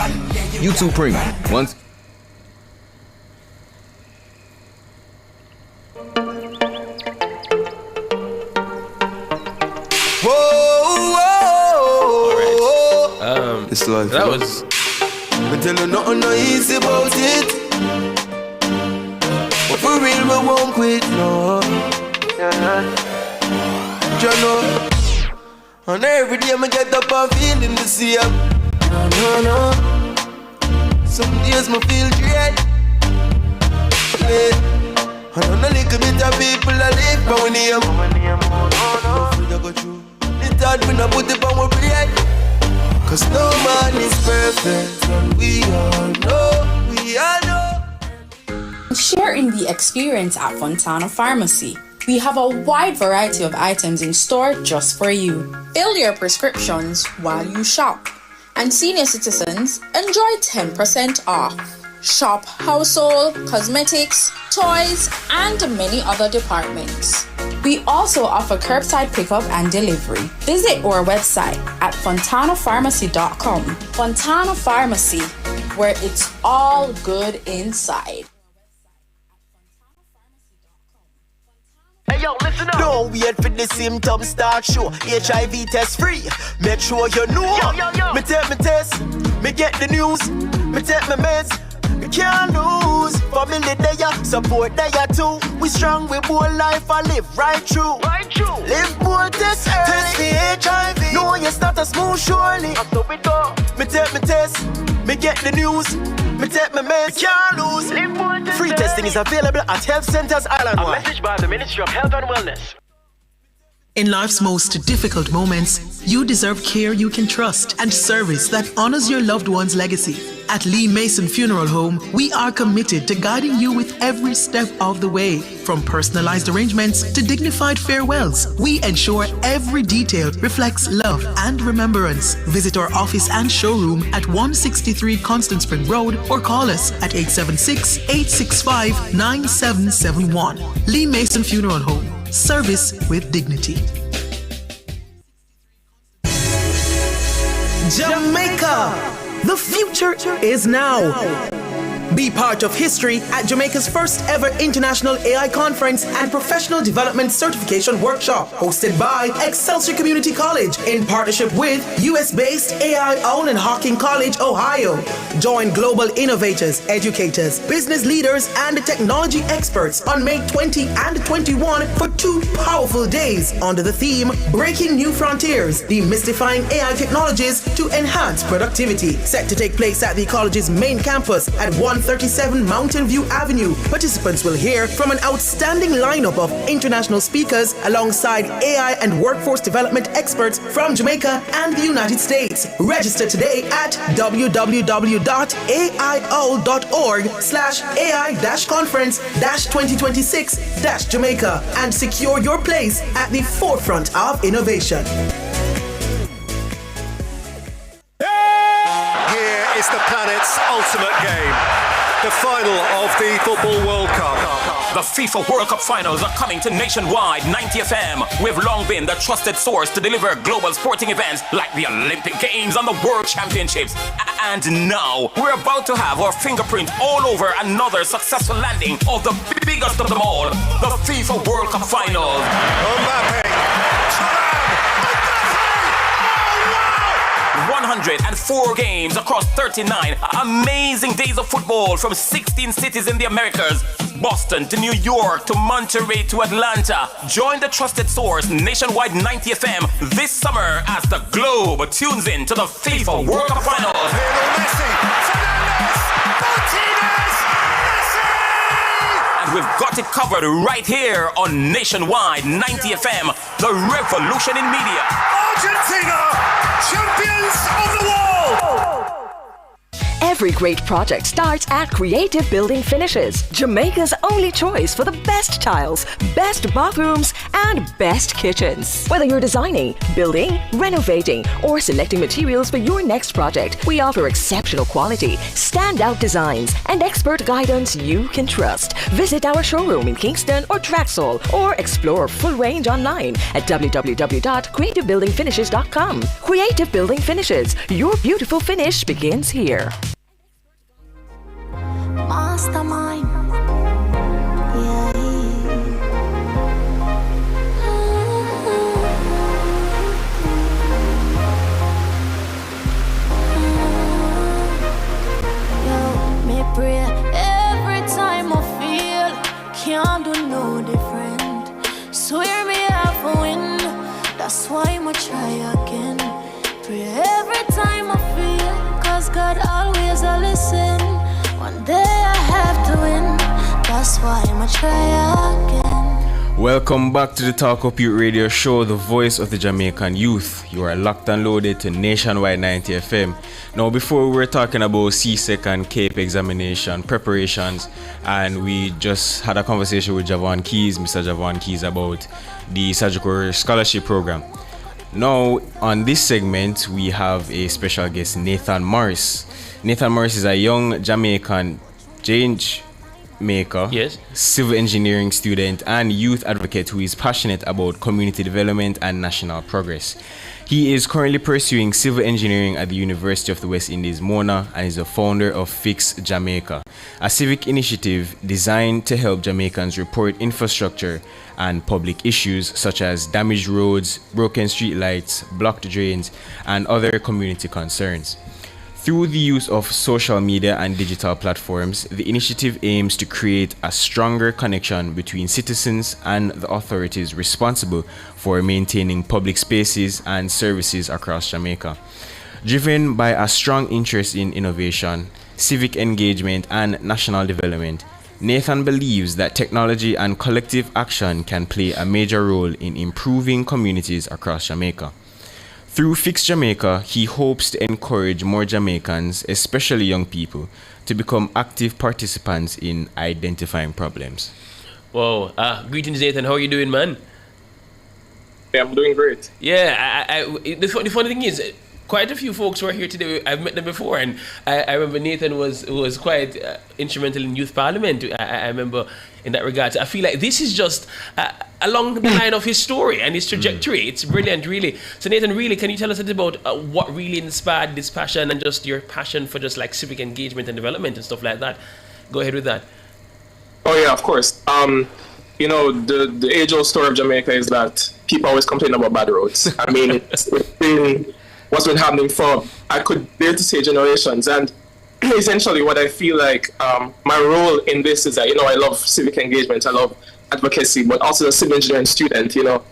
YouTube Premium. Once. It's life. That was. Me tell you nothing no easy about it. But for real, we won't quit, no. You know. And every day me get up and feeling the same. No. Some days me feel dread. Yeah. And on a little bit of people I live for when I'm. Don't go through. God, we no put it on our brain. Cause no man is perfect. We all know. Sharing the experience at Fontana Pharmacy. We have a wide variety of items in store just for you. Fill your prescriptions while you shop. And senior citizens enjoy 10% off. Shop household, cosmetics, toys, and many other departments. We also offer curbside pickup and delivery. Visit our website at fontanapharmacy.com. Fontana Pharmacy, where it's all good inside. Hey yo, listen up. Don't wait for the symptoms start show. HIV test free. Make sure you know. Yo. Me take me test. Me get the news. Me take me meds. Me can't lose. Family there, support there too. We strong, we bold life and live right through. Live bold test early. Test the HIV. Know you start a smooth surely. After we go. Me take me test. Me get the news. Me take my meds. Me can't lose. Free testing is available at health centers island-wide. A message by the Ministry of Health and Wellness. In life's most difficult moments, you deserve care you can trust and service that honors your loved one's legacy. At Lee Mason Funeral Home, we are committed to guiding you with every step of the way. From personalized arrangements to dignified farewells, we ensure every detail reflects love and remembrance. Visit our office and showroom at 163 Constant Spring Road or call us at 876-865-9771. Lee Mason Funeral Home. Service with dignity. Jamaica! The future is now. Be part of history at Jamaica's first ever International AI Conference and Professional Development Certification Workshop, hosted by Excelsior Community College in partnership with US-based AI Own and Hawking College, Ohio. Join global innovators, educators, business leaders, and technology experts on May 20 and 21 for 2 powerful days under the theme Breaking New Frontiers, Demystifying AI Technologies to Enhance Productivity. Set to take place at the college's main campus at 137 Mountain View Avenue. Participants will hear from an outstanding lineup of international speakers alongside AI and workforce development experts from Jamaica and the United States. Register today at www.aio.org/AI-conference-2026-Jamaica and secure your place at the forefront of innovation. Here is the planet's ultimate game. The final of the Football World Cup. The FIFA World Cup finals are coming to Nationwide 90 FM. We've long been the trusted source to deliver global sporting events like the Olympic Games and the World Championships. And now, we're about to have our fingerprint all over another successful landing of the biggest of them all, the FIFA World Cup finals. 104 games across 39 amazing days of football from 16 cities in the Americas. Boston to New York to Monterey to Atlanta. Join the trusted source Nationwide 90 FM this summer as the globe tunes in to the FIFA World Cup Finals. And we've got it covered right here on Nationwide 90 FM, the revolution in media. Argentina, champions of the world! Every great project starts at Creative Building Finishes, Jamaica's only choice for the best tiles, best bathrooms, and best kitchens. Whether you're designing, building, renovating, or selecting materials for your next project, we offer exceptional quality, standout designs, and expert guidance you can trust. Visit our showroom in Kingston or Traxall, or explore our full range online at www.creativebuildingfinishes.com. Creative Building Finishes, your beautiful finish begins here. Mastermind. Me pray every time I feel can't do no different. Swear me half a win, that's why I'ma try again. Pray every time I feel, cause God always a listen. One day I have to win, that's why I'ma try again. Welcome back to the Talk Up Youth Radio Show, the voice of the Jamaican youth. You are locked and loaded to Nationwide 90 FM. Now, before we were talking about CSEC and CAPE examination preparations, and we just had a conversation with Javon Keys, Mr. Javon Keys, about the Sagicor Scholarship Program. Now, on this segment, we have a special guest, Nathan Morris. Nathan Morris is a young Jamaican change maker, yes, civil engineering student, and youth advocate who is passionate about community development and national progress. He is currently pursuing civil engineering at the University of the West Indies, Mona, and is the founder of Fix Jamaica, a civic initiative designed to help Jamaicans report infrastructure and public issues such as damaged roads, broken street lights, blocked drains, and other community concerns. Through the use of social media and digital platforms, the initiative aims to create a stronger connection between citizens and the authorities responsible for maintaining public spaces and services across Jamaica. Driven by a strong interest in innovation, civic engagement, and national development, Nathan believes that technology and collective action can play a major role in improving communities across Jamaica. Through Fix Jamaica, he hopes to encourage more Jamaicans, especially young people, to become active participants in identifying problems. Wow. Greetings, Nathan. How are you doing, man? Yeah, I'm doing great. Yeah, the funny thing is, quite a few folks who are here today, I've met them before, and I remember Nathan was quite instrumental in Youth Parliament. I remember in that regard. So I feel like this is just along the line of his story and his trajectory. It's brilliant, really. So Nathan, really, can you tell us a bit about what really inspired this passion and just your passion for just like civic engagement and development and stuff like that? Go ahead with that. Oh yeah, of course. You know, the age-old story of Jamaica is that people always complain about bad roads. I mean, it's been what's been happening for, I could dare to say, generations. And essentially what I feel like my role in this is that, you know, I love civic engagement, I love advocacy, but also as a civil engineering student, you know,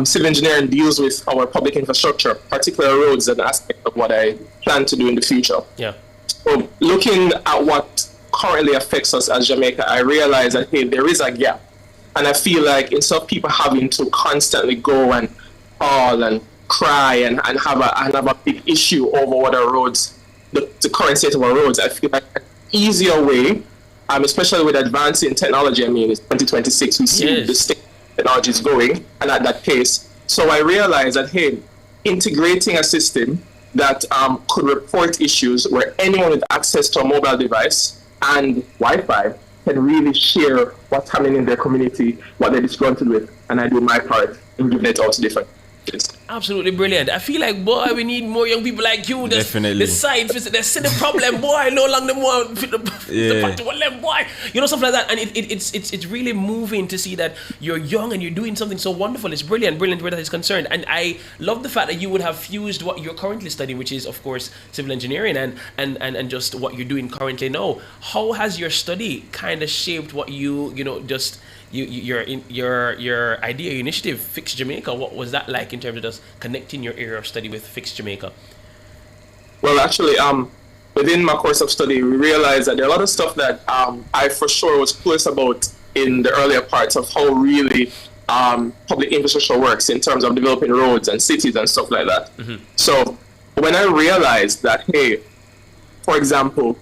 civil engineering deals with our public infrastructure, particularly roads, and aspect of what I plan to do in the future. Yeah. So looking at what currently affects us as Jamaica, I realize that, hey, there is a gap. And I feel like instead of people having to constantly go and call and cry and have a big issue over what our roads, the current state of our roads, I feel like an easier way, especially with advancing technology. I mean, it's 2026, we see the state of technology is going, and at that pace. So I realized that, hey, integrating a system that could report issues where anyone with access to a mobile device and Wi-Fi can really share what's happening in their community, what they're disgruntled with, and I do my part in giving it out to different kids. Absolutely brilliant. I feel like, boy, we need more young people like you. Definitely. The side visit, they see the problem, boy, no longer more the boy. You know, stuff like that. And it's really moving to see that you're young and you're doing something so wonderful. It's brilliant where that is concerned. And I love the fact that you would have fused what you're currently studying, which is, of course, civil engineering, and just what you're doing currently now. How has your study kind of shaped what your idea, your initiative, Fix Jamaica? What was that like in terms of just connecting your area of study with Fix Jamaica? Well, actually, within my course of study, we realized that there are a lot of stuff that I for sure was curious about in the earlier parts of how really public infrastructure works in terms of developing roads and cities and stuff like that. Mm-hmm. So when I realized that, hey, for example,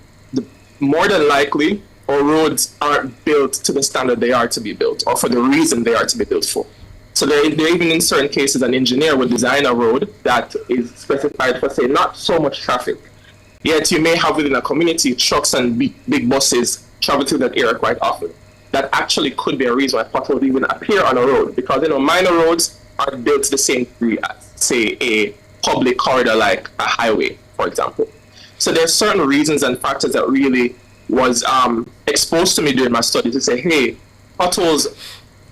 more than likely, our roads aren't built to the standard they are to be built, or for the reason they are to be built for. So there even in certain cases, an engineer would design a road that is specified for, say, not so much traffic. Yet you may have within a community trucks and big buses travel through that area quite often. That actually could be a reason why potholes even appear on a road, because, you know, minor roads are built to the same degree as, say, a public corridor like a highway, for example. So there are certain reasons and factors that really was exposed to me during my study to say, hey, potholes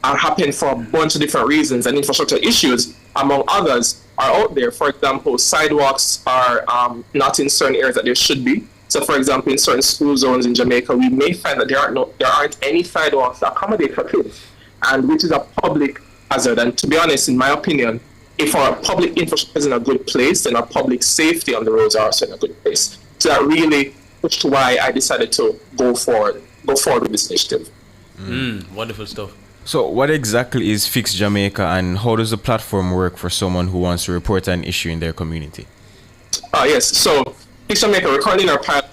are happening for a bunch of different reasons, and infrastructure issues, among others, are out there. For example, sidewalks are not in certain areas that they should be. So, for example, in certain school zones in Jamaica, we may find that there aren't any sidewalks that accommodate for kids, and which is a public hazard. And to be honest, in my opinion, if our public infrastructure is in a good place, then our public safety on the roads are also in a good place. So that really pushed why I decided to go forward with this initiative. Wonderful stuff. So what exactly is Fix Jamaica, and how does the platform work for someone who wants to report an issue in their community? Yes, so Fix Jamaica, we're currently in our pilot.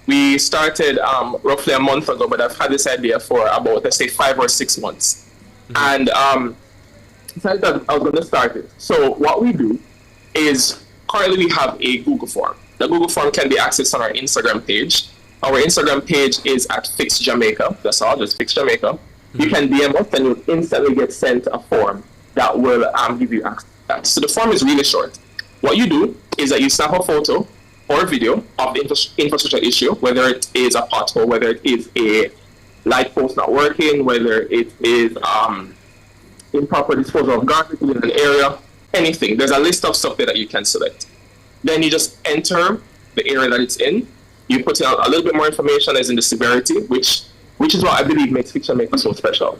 We started roughly a month ago, but I've had this idea for about, let's say, 5 or 6 months. And decided that I was going to start it. So what we do is currently we have a Google form. The Google form can be accessed on our Instagram page. Our Instagram page is at Fix Jamaica. That's all, just Fix Jamaica. You can DM us and you'll instantly get sent a form that will give you access to that. So the form is really short. What you do is that you snap a photo or a video of the infrastructure issue, whether it is a pothole, whether it is a light post not working, whether it is improper disposal of garbage in an area, anything. There's a list of stuff there that you can select. Then you just enter the area that it's in. You put in a little bit more information as in the severity, which is what I believe makes Fix Jamaica so special.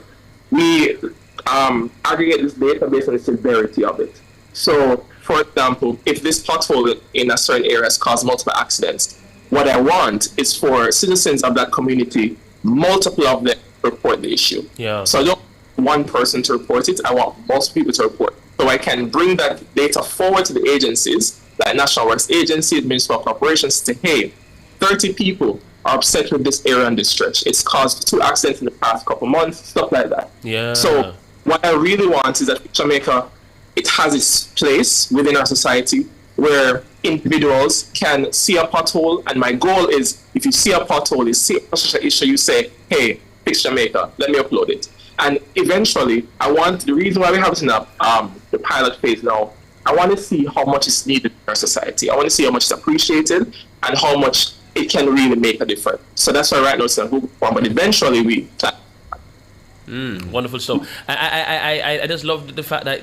We aggregate this data based on the severity of it. So, for example, if this pothole in a certain area has caused multiple accidents, what I want is for citizens of that community, multiple of them to report the issue. Yeah. So I don't want one person to report it, I want most people to report. So I can bring that data forward to the agencies, like National Works Agency, municipal corporations, to say, hey, 30 people are upset with this area and this stretch. It's caused 2 accidents in the past couple months, stuff like that. Yeah. So what I really want is that Jamaica, it has its place within our society where individuals can see a pothole, and my goal is, if you see a pothole, you see a issue, you say, hey, Fix Jamaica, let me upload it. And eventually, I want, the reason why we have it in the pilot phase now, I want to see how much is needed in our society. I want to see how much is appreciated and how much it can really make a difference. So that's why right now it's a Google form, but eventually we plan. Wonderful stuff. I just love the fact that,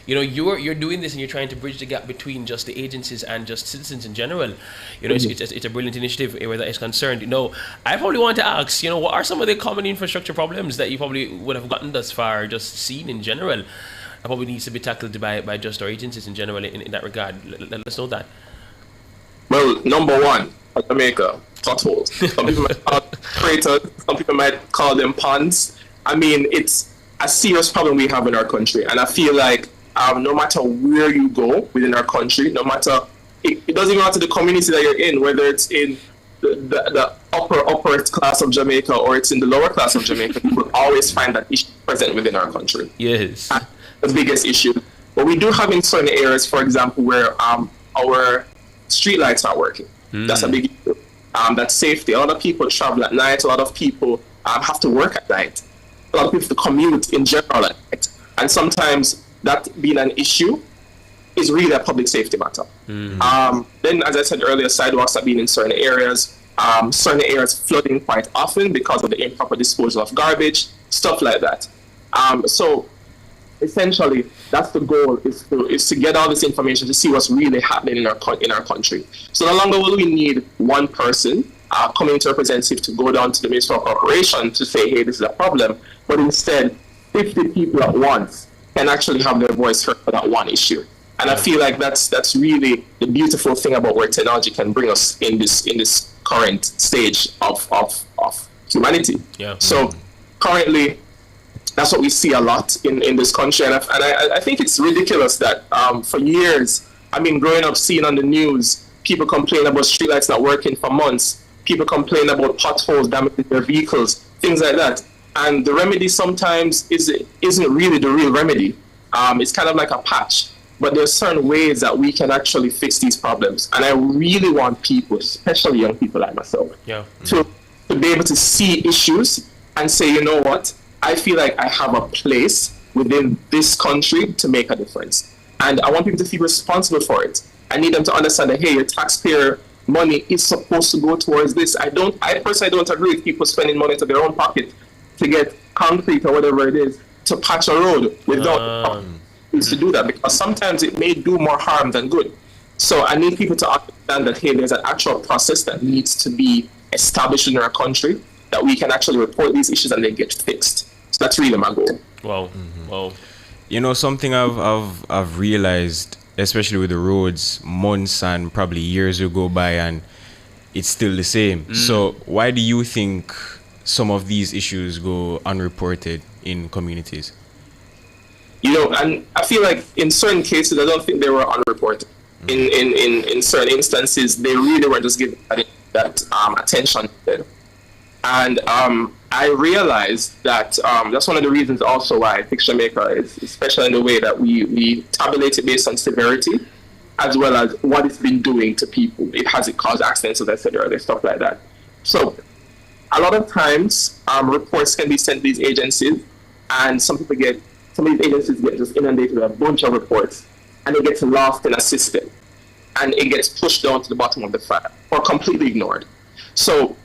you know, you're doing this and you're trying to bridge the gap between just the agencies and just citizens in general. You know, it's a brilliant initiative where that is concerned. You know, I probably want to ask, you know, what are some of the common infrastructure problems that you probably would have gotten thus far, just seen in general, that probably needs to be tackled by just our agencies in general in that regard? Let us know that. Well, number one, Jamaica, potholes. Some people might call them craters, some people might call them ponds. I mean, it's a serious problem we have in our country, and I feel like no matter where you go within our country, no matter, it doesn't even matter the community that you're in, whether it's in the upper class of Jamaica or it's in the lower class of Jamaica, you will always find that issue present within our country. Yes. The biggest issue. But we do have in certain areas, for example, where our street lights are working. That's a big issue. That's safety. A lot of people travel at night. A lot of people have to work at night. A lot of people have to commute in general at night. And sometimes that being an issue is really a public safety matter. Then, as I said earlier, sidewalks are being in certain areas flooding quite often because of the improper disposal of garbage, stuff like that. So essentially, that's the goal, is to get all this information to see what's really happening in our country. So no longer will we need one person community representative to go down to the municipal corporation to say, hey, this is a problem, but instead 50 people at once can actually have their voice heard for that one issue. And I feel like that's really the beautiful thing about where technology can bring us in this current stage of humanity. Yeah. So currently, that's what we see a lot in this country. And I think it's ridiculous that for years, I mean, growing up seeing on the news, people complain about streetlights not working for months, people complain about potholes damaging their vehicles, things like that. And the remedy sometimes isn't really the real remedy. It's kind of like a patch. But there's certain ways that we can actually fix these problems. And I really want people, especially young people like myself, to be able to see issues and say, you know what, I feel like I have a place within this country to make a difference. And I want people to feel responsible for it. I need them to understand that, hey, your taxpayer money is supposed to go towards this. I personally don't agree with people spending money to their own pocket to get concrete or whatever it is to patch a road without to do that, because sometimes it may do more harm than good. So I need people to understand that, hey, there's an actual process that needs to be established in our country, that we can actually report these issues and they get fixed. So that's really my goal. Wow. Wow. You know, something I've realized, especially with the roads, months and probably years will go by and it's still the same. So why do you think some of these issues go unreported in communities? You know, and I feel like in certain cases, I don't think they were unreported. In certain instances, they really were just giving that attention. And I realized that that's one of the reasons also why Fix Jamaica is, especially in the way that we tabulate it based on severity, as well as what it's been doing to people. Has it caused accidents, as I said earlier, stuff like that. So a lot of times, reports can be sent to these agencies, and some of these agencies get just inundated with a bunch of reports, and it gets lost in a system, and it gets pushed down to the bottom of the file, or completely ignored. So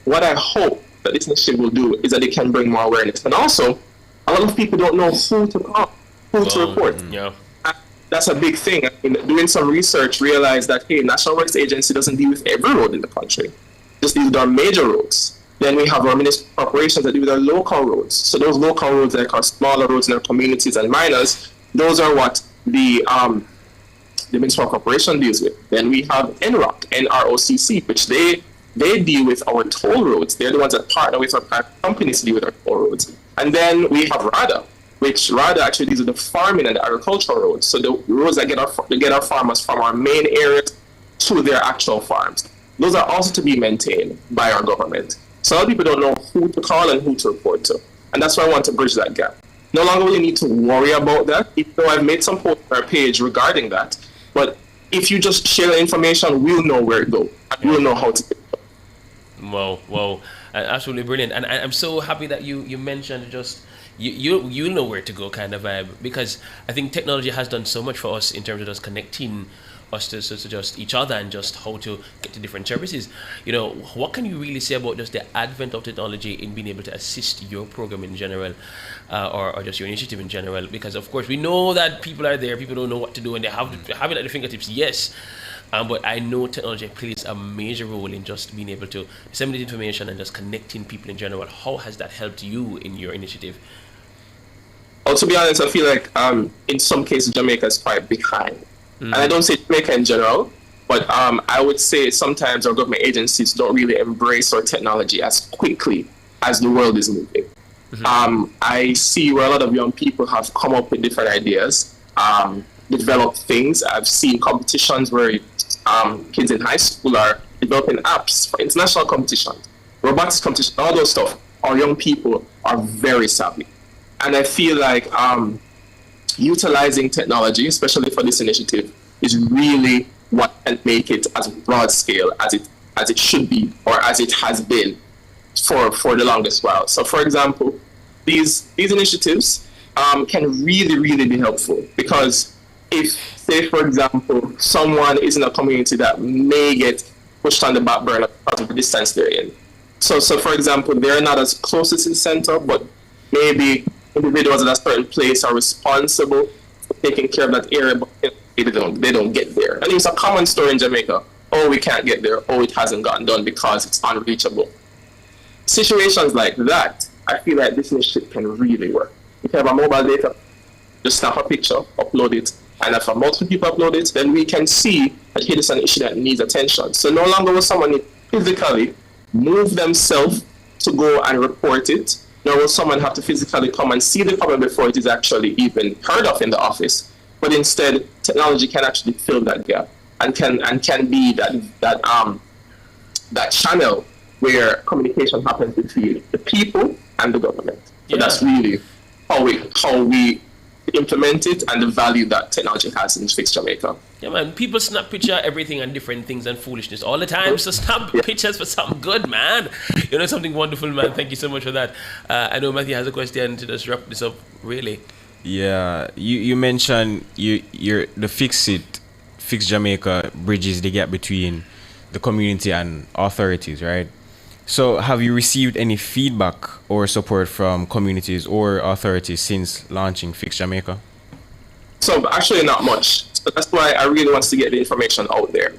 what I hope that this initiative will do is that it can bring more awareness. And also, a lot of people don't know who to call, to report. Yeah. That's a big thing. I mean, doing some research, realized that, hey, National Roads Agency doesn't deal with every road in the country. Just deals with our major roads. Then we have our municipal corporations that deal with our local roads. So those local roads, like our smaller roads in our communities and minors, those are what the municipal corporation deals with. Then we have NROC, NROCC, which they deal with our toll roads. They're the ones that partner with our private companies to deal with our toll roads. And then we have RADA, which RADA actually deals with the farming and the agricultural roads. So the roads that get our farmers from our main areas to their actual farms. Those are also to be maintained by our government. So a lot of people don't know who to call and who to report to. And that's why I want to bridge that gap. No longer will you need to worry about that, even though I've made some posts on our page regarding that. But if you just share the information, we'll know where it goes. And we'll know how to do it. Wow, absolutely brilliant. And I'm so happy that you mentioned just you know where to go kind of vibe, because I think technology has done so much for us in terms of just connecting us to just each other and just how to get to different services. You know, what can you really say about just the advent of technology in being able to assist your program in general, or just your initiative in general? Because of course we know that people are there, people don't know what to do, and they have it at their fingertips, yes. But I know technology plays a major role in just being able to disseminate information and just connecting people in general. How has that helped you in your initiative? Well, to be honest, I feel like in some cases Jamaica is quite behind. And I don't say Jamaica in general, but I would say sometimes our government agencies don't really embrace our technology as quickly as the world is moving. I see where a lot of young people have come up with different ideas, developed things. I've seen competitions where kids in high school are developing apps for international competitions, robotics competitions, all those stuff. Our young people are very savvy. And I feel like utilizing technology, especially for this initiative, is really what can make it as broad scale as it should be, or as it has been for the longest while. So for example, these initiatives can really be helpful, because if, say for example, someone is in a community that may get pushed on the back burner because of the distance they're in. So for example, they're not as close to the center, but maybe individuals at a certain place are responsible for taking care of that area, but they don't get there. And it's a common story in Jamaica. Oh, we can't get there. Oh, it hasn't gotten done because it's unreachable. Situations like that, I feel like this initiative can really work. If you have a mobile data, just snap a picture, upload it, and if multiple people upload it, then we can see that here is an issue that needs attention. So no longer will someone need physically move themselves to go and report it, nor will someone have to physically come and see the problem before it is actually even heard of in the office. But instead, technology can actually fill that gap and can be that channel where communication happens between the people and the government. So that's really how we implement it, and the value that technology has in Fix Jamaica. Yeah, man. People snap picture everything and different things and foolishness all the time. So snap pictures for something good, man. You know, something wonderful, man. Thank you so much for that. I know Matthew has a question to just wrap this up, really. Yeah, you mentioned the Fix Jamaica bridges the gap between the community and authorities, right? So have you received any feedback or support from communities or authorities since launching Fix Jamaica? So actually not much. So that's why I really want to get the information out there.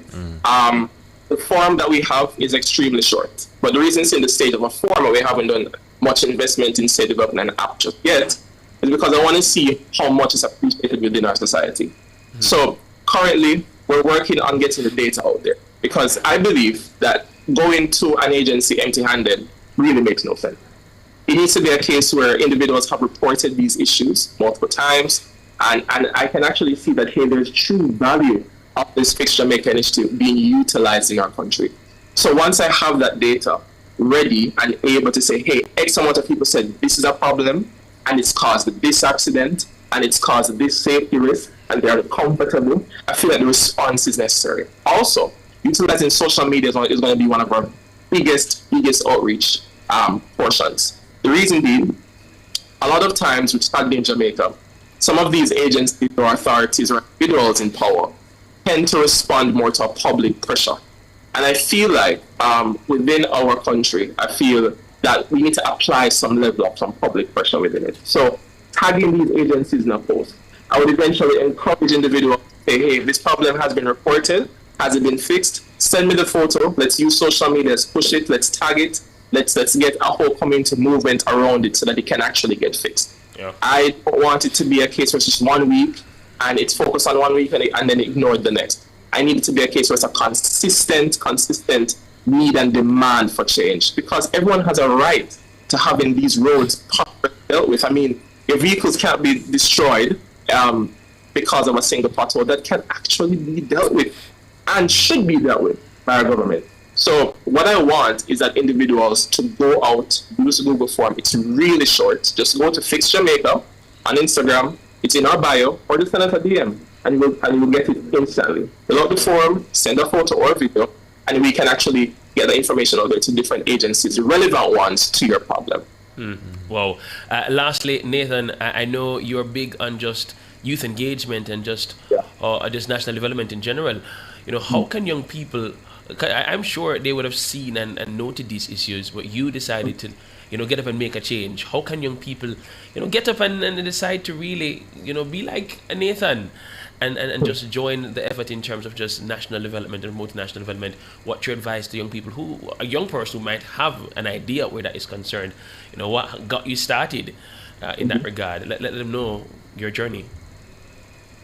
The form that we have is extremely short. But the reason it's in the stage of a form, we haven't done much investment in, say, developing an app just yet, is because I want to see how much is appreciated within our society. So currently, we're working on getting the data out there, because I believe that going to an agency empty-handed really makes no sense. it needs to be a case where individuals have reported these issues multiple times, and I can actually see that, hey, there's true value of this Fix Jamaica initiative being utilized in our country. So once I have that data ready and able to say, hey, X amount of people said this is a problem, and it's caused this accident, and it's caused this safety risk, and they're uncomfortable, I feel like the response is necessary. Also, utilizing social media is going to be one of our biggest outreach portions. The reason being, a lot of times with tagging in Jamaica, some of these agencies or authorities or individuals in power tend to respond more to a public pressure. And I feel like within our country, I feel that we need to apply some level of some public pressure within it. So tagging these agencies in a post, I would eventually encourage individuals to say, hey, this problem has been reported, has it been fixed? Send me the photo, let's use social media, let's push it, let's tag it, let's get a whole community movement around it so that it can actually get fixed. Yeah. I don't want it to be a case where it's just 1 week and it's focused on 1 week and then ignored the next. I need it to be a case where it's a consistent need and demand for change, because everyone has a right to having these roads properly dealt with. I mean, your vehicles can't be destroyed because of a single pothole. That can actually be dealt with and should be dealt with by our government. So what I want is that individuals to go out, use the Google form. It's really short. Just go to Fix Jamaica on Instagram. It's in our bio, or just send us a DM, and you'll get it instantly. Fill out the form, send a photo or a video, and we can actually get the information out there to different agencies, relevant ones to your problem. Mm-hmm. Wow. Lastly, Nathan, I know you're big on just youth engagement and just national development in general. You know, how can young people, I'm sure they would have seen and noted these issues, but you decided to, get up and make a change. How can young people, get up and decide to really, be like a Nathan and just join the effort in terms of just national development and multinational development? What's your advice to young people a young person who might have an idea where that is concerned? What got you started in that regard? Let them know your journey.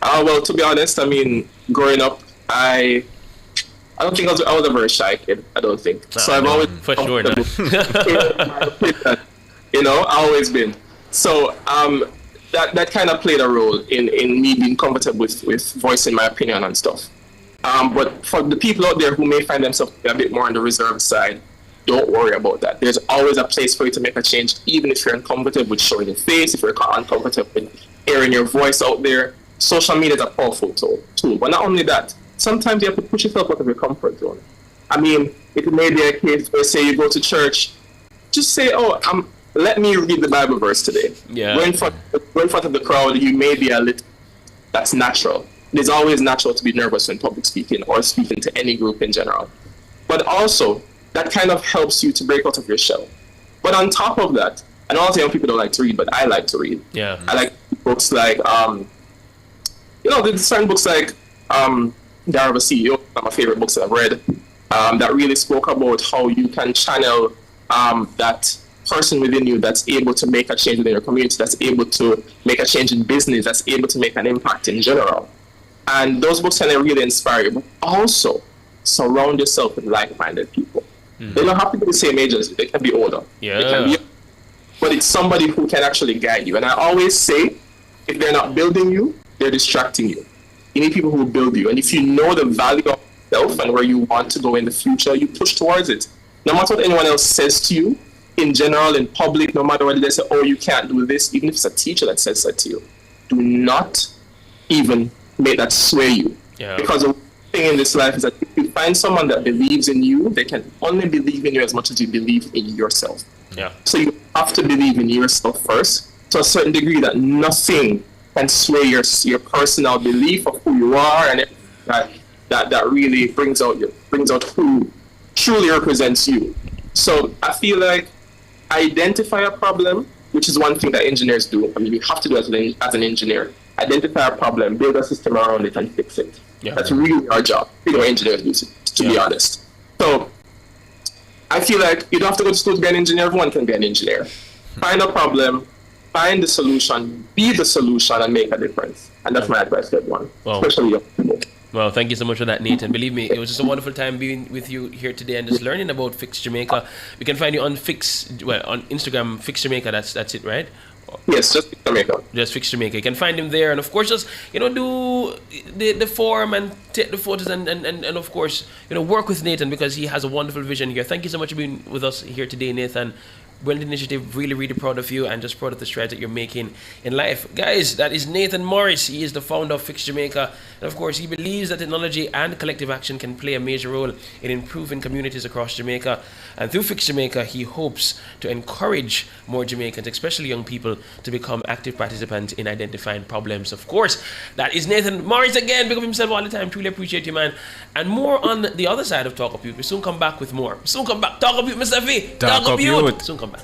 Well, to be honest, I mean, growing up, I don't think I was a very shy kid. I don't think. So I've always for sure not. I've always been. So that kind of played a role in me being comfortable with voicing my opinion and stuff. But for the people out there who may find themselves a bit more on the reserved side, don't worry about that. There's always a place for you to make a change, even if you're uncomfortable with showing your face, if you're uncomfortable with airing your voice out there. Social media is a powerful tool. But not only that, sometimes you have to push yourself out of your comfort zone. I mean, it may be a case where, say, you go to church, just say, let me read the Bible verse today. Yeah. Go in front of the crowd, you may be a little, that's natural. It is always natural to be nervous when public speaking or speaking to any group in general. But also, that kind of helps you to break out of your shell. But on top of that, and also young people don't like to read, but I like to read. Yeah. I like books like, there's certain books like Diary of a CEO, one of my favorite books that I've read, that really spoke about how you can channel that person within you that's able to make a change within your community, that's able to make a change in business, that's able to make an impact in general. And those books can really inspire you, but also surround yourself with like-minded people. Mm-hmm. They don't have to be the same age as you, they can be older. Yeah. They can be, but it's somebody who can actually guide you. And I always say, if they're not building you, they're distracting you. You need people who will build you. And if you know the value of yourself and where you want to go in the future, you push towards it. No matter what anyone else says to you, in general, in public, no matter whether they say, you can't do this, even if it's a teacher that says that to you, do not even make that sway you. Yeah. Because the thing in this life is that if you find someone that believes in you, they can only believe in you as much as you believe in yourself. Yeah. So you have to believe in yourself first, to a certain degree that nothing can sway your personal belief of who you are, and that really brings out who truly represents you. So I feel like identify a problem, which is one thing that engineers do. I mean, you have to do as an engineer. Identify a problem, build a system around it, and fix it. Yeah. That's really our job. Engineers do, to be honest. So I feel like you don't have to go to school to be an engineer. Everyone can be an engineer. Find a problem, find the solution, be the solution, and make a difference. And that's my advice to everyone, especially young people. Well, thank you so much for that, Nathan. Believe me, it was just a wonderful time being with you here today and just learning about Fix Jamaica. We can find you on on Instagram, Fix Jamaica. That's it, right? Yes, just Fix Jamaica. Just Fix Jamaica. You can find him there, and of course, just do the form and take the photos, and of course, work with Nathan because he has a wonderful vision here. Thank you so much for being with us here today, Nathan. Brilliant initiative, really proud of you and just proud of the strides that you're making in life. Guys, that is Nathan Morris. He is the founder of Fix Jamaica. And of course, he believes that technology and collective action can play a major role in improving communities across Jamaica. And through Fix Jamaica, he hopes to encourage more Jamaicans, especially young people, to become active participants in identifying problems. Of course, that is Nathan Morris again. Big up himself all the time. Truly appreciate you, man. And more on the other side of Talk Up Youth. We soon come back with more. Soon come back. Talk Up Youth, Mr. V. Talk Up Youth. Soon come back.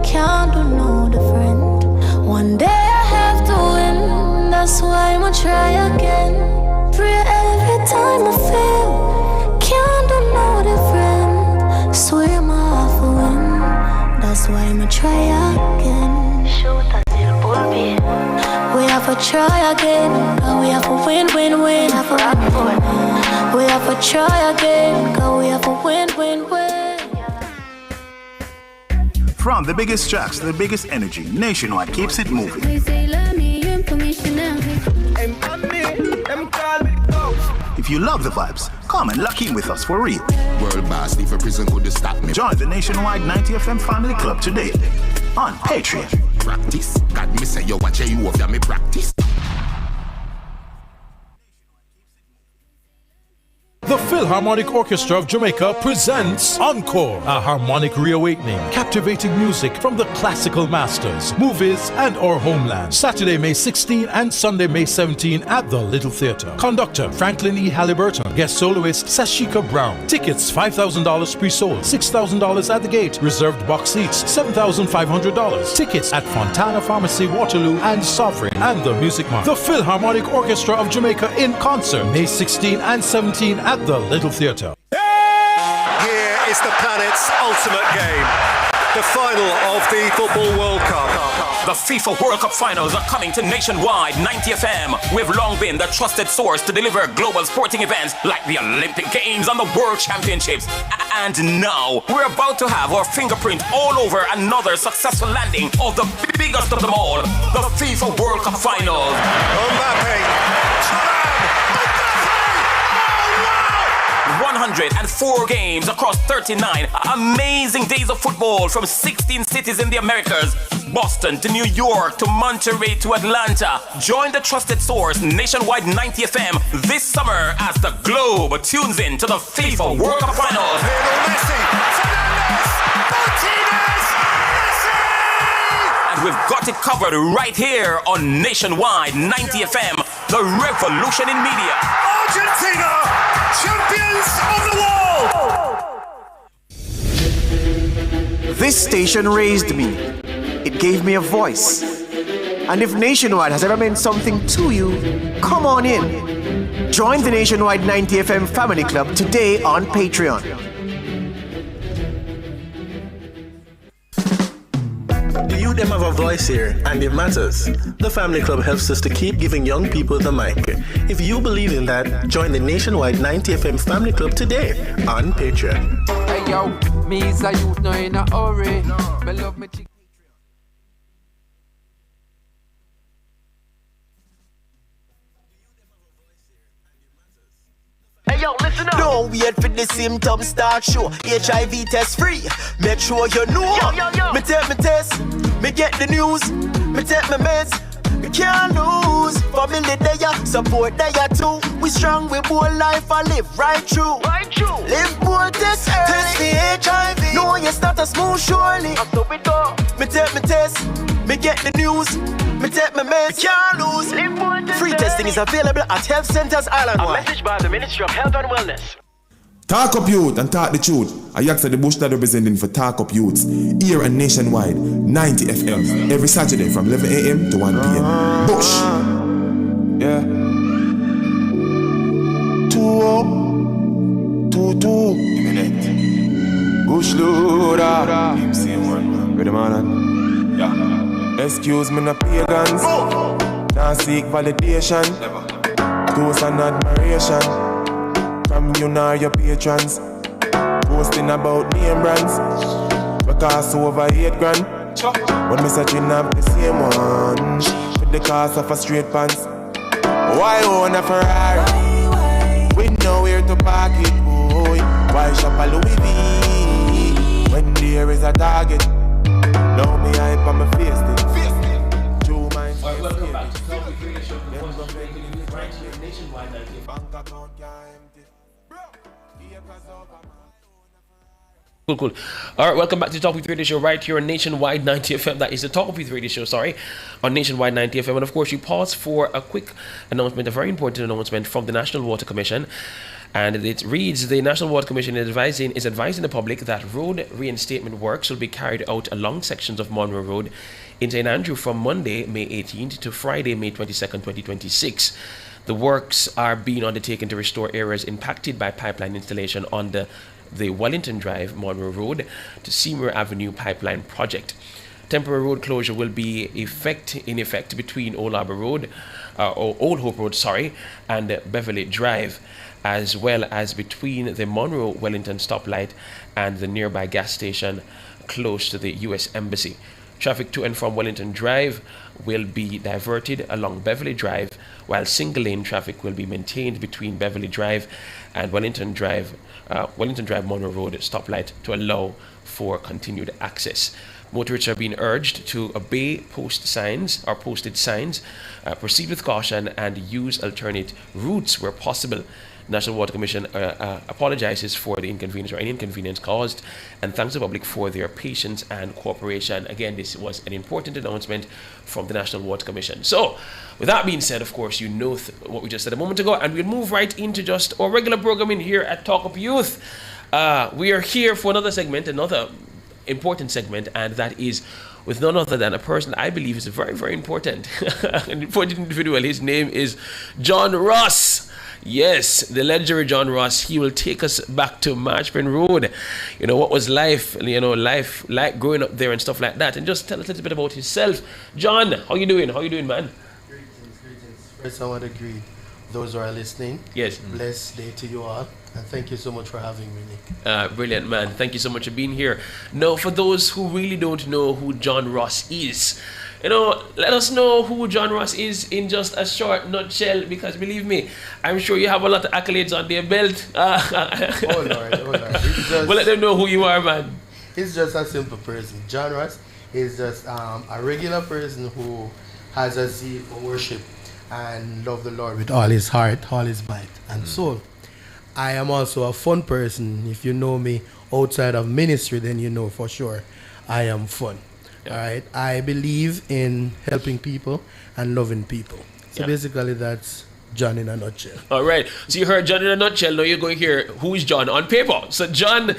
Can't do no different. One day I have to win. That's why I'ma try again. Pray every time I fail. Can't do no different. Swear my heart for win. That's why I'ma try again. Shoot until bull be. We have to try again. We have to win. We have to try again. We have to win. From the biggest tracks to the biggest energy, Nationwide keeps it moving. If you love the vibes, come and lock in with us for real. World boss, if a prison could stop me. Join the Nationwide 90 FM Family Club today on Patreon. Practice. God me say you watch you off me practice. The Philharmonic Orchestra of Jamaica presents Encore, a harmonic reawakening, captivating music from the classical masters, movies, and our homeland. Saturday, May 16 and Sunday, May 17 at the Little Theatre. Conductor Franklin E. Halliburton, guest soloist Sashika Brown. Tickets $5,000 pre-sold, $6,000 at the gate. Reserved box seats $7,500. Tickets at Fontana Pharmacy, Waterloo, and Sovereign, and the Music Mart. The Philharmonic Orchestra of Jamaica in concert, May 16 and 17 at the Little Theatre. Here is the planet's ultimate game, the final of the Football World Cup. The FIFA World Cup finals are coming to Nationwide 90 FM. We've long been the trusted source to deliver global sporting events like the Olympic Games and the World Championships. And now, we're about to have our fingerprint all over another successful landing of the biggest of them all, the FIFA World Cup finals. Mbappe. 104 games across 39 amazing days of football from 16 cities in the Americas. Boston to New York to Monterey to Atlanta. Join the trusted source Nationwide 90 FM this summer as the globe tunes in to the FIFA World Cup Finals. And we've got it covered right here on Nationwide 90 FM, the revolution in media. Argentina, champions of the world! This station raised me. It gave me a voice. And if Nationwide has ever meant something to you, come on in. Join the Nationwide 90 FM Family Club today on Patreon. You them have a voice here, and it matters. The Family Club helps us to keep giving young people the mic. If you believe in that, join the Nationwide 90 FM Family Club today on Patreon. Hey yo, me is a youth, no in a hurry. Me love me chick. Hey yo, listen up. Don't wait for the symptoms start show. HIV test free. Make sure you know. Yo. Me take me test. Me get the news. Me take my meds. Me can't lose. Family there, support there too. We strong, we bold life and live right through. Live bold test early. Test the HIV. Know you start a smooth surely. Me take me test. Me get the news. Me take my meds. Me can't lose. Live bold test. Free testing is available at health centers island-wide. A message by the Ministry of Health and Wellness. Talk Up Youth and talk the truth. I ask the bush that representing for Talk Up Youths here and Nationwide 90 FM every Saturday from 11 a.m. to 1 p.m. Bush. Yeah. 2-2. Minute. Bush loader. Same one. Ready, man? Yeah. Excuse me, no pagans. Now seek validation. Never. Toast and admiration from you nor your patrons. Posting about name brands, because over 8 grand. When me searching up the same one, with the cost of a straight pants. Why own a Ferrari? With nowhere to park it, boy. Why shop a Louis V when there is a target? Now me hype on my face thing. True minds. Alright, welcome back to Talk with Radio Show. Right here nationwide 90. Cool. All right, welcome back to Talk with Radio Show right here on Nationwide 90 FM. That is the Talk with Radio Show, on Nationwide 90 FM. And of course, you pause for a quick announcement, a very important announcement from the National Water Commission. And it reads, the National Water Commission is advising the public that road reinstatement works will be carried out along sections of Monroe Road in St. Andrew from Monday, May 18th to Friday, May 22nd, 2026. The works are being undertaken to restore areas impacted by pipeline installation on the Wellington Drive, Monroe Road to Seymour Avenue pipeline project. Temporary road closure will be in effect between Old Harbour Road, or Old Hope Road, and Beverly Drive, as well as between the Monroe Wellington stoplight and the nearby gas station close to the U.S. Embassy. Traffic to and from Wellington Drive will be diverted along Beverly Drive, while single-lane traffic will be maintained between Beverly Drive and Wellington Drive Monroe Road stoplight to allow for continued access. Motorists are being urged to obey posted signs, proceed with caution, and use alternate routes where possible. National Water Commission apologizes for the inconvenience or any inconvenience caused and thanks the public for their patience and cooperation. Again, this was an important announcement from the National Water Commission. So, with that being said, of course, you know what we just said a moment ago, and we'll move right into just our regular programming here at Talk Up Youth. We are here for another segment, another important segment, and that is with none other than a person I believe is very, very important. An important individual. His name is John Ross. Yes, the legendary John Ross. He will take us back to Marchpen Road. You know, what was life like growing up there and stuff like that. And just tell us a little bit about himself. John, how you doing? How you doing, man? Greetings. First, I want to greet those who are listening. Yes. Blessed day to you all. And thank you so much for having me, Nick. Brilliant, man. Thank you so much for being here. Now, for those who really don't know who John Ross is, let us know who John Ross is in just a short nutshell, because believe me, I'm sure you have a lot of accolades on their belt. Oh Lord. But let them know who you are, man. He's just a simple person. John Ross is just a regular person who has a zeal for worship and love the Lord with all his heart, all his might and soul. I am also a fun person. If you know me outside of ministry, then you know for sure I am fun. Yeah. All right. I believe in helping people and loving people. So basically that's John in a nutshell. All right. So you heard John in a nutshell. Now you're going to hear who is John on paper. So John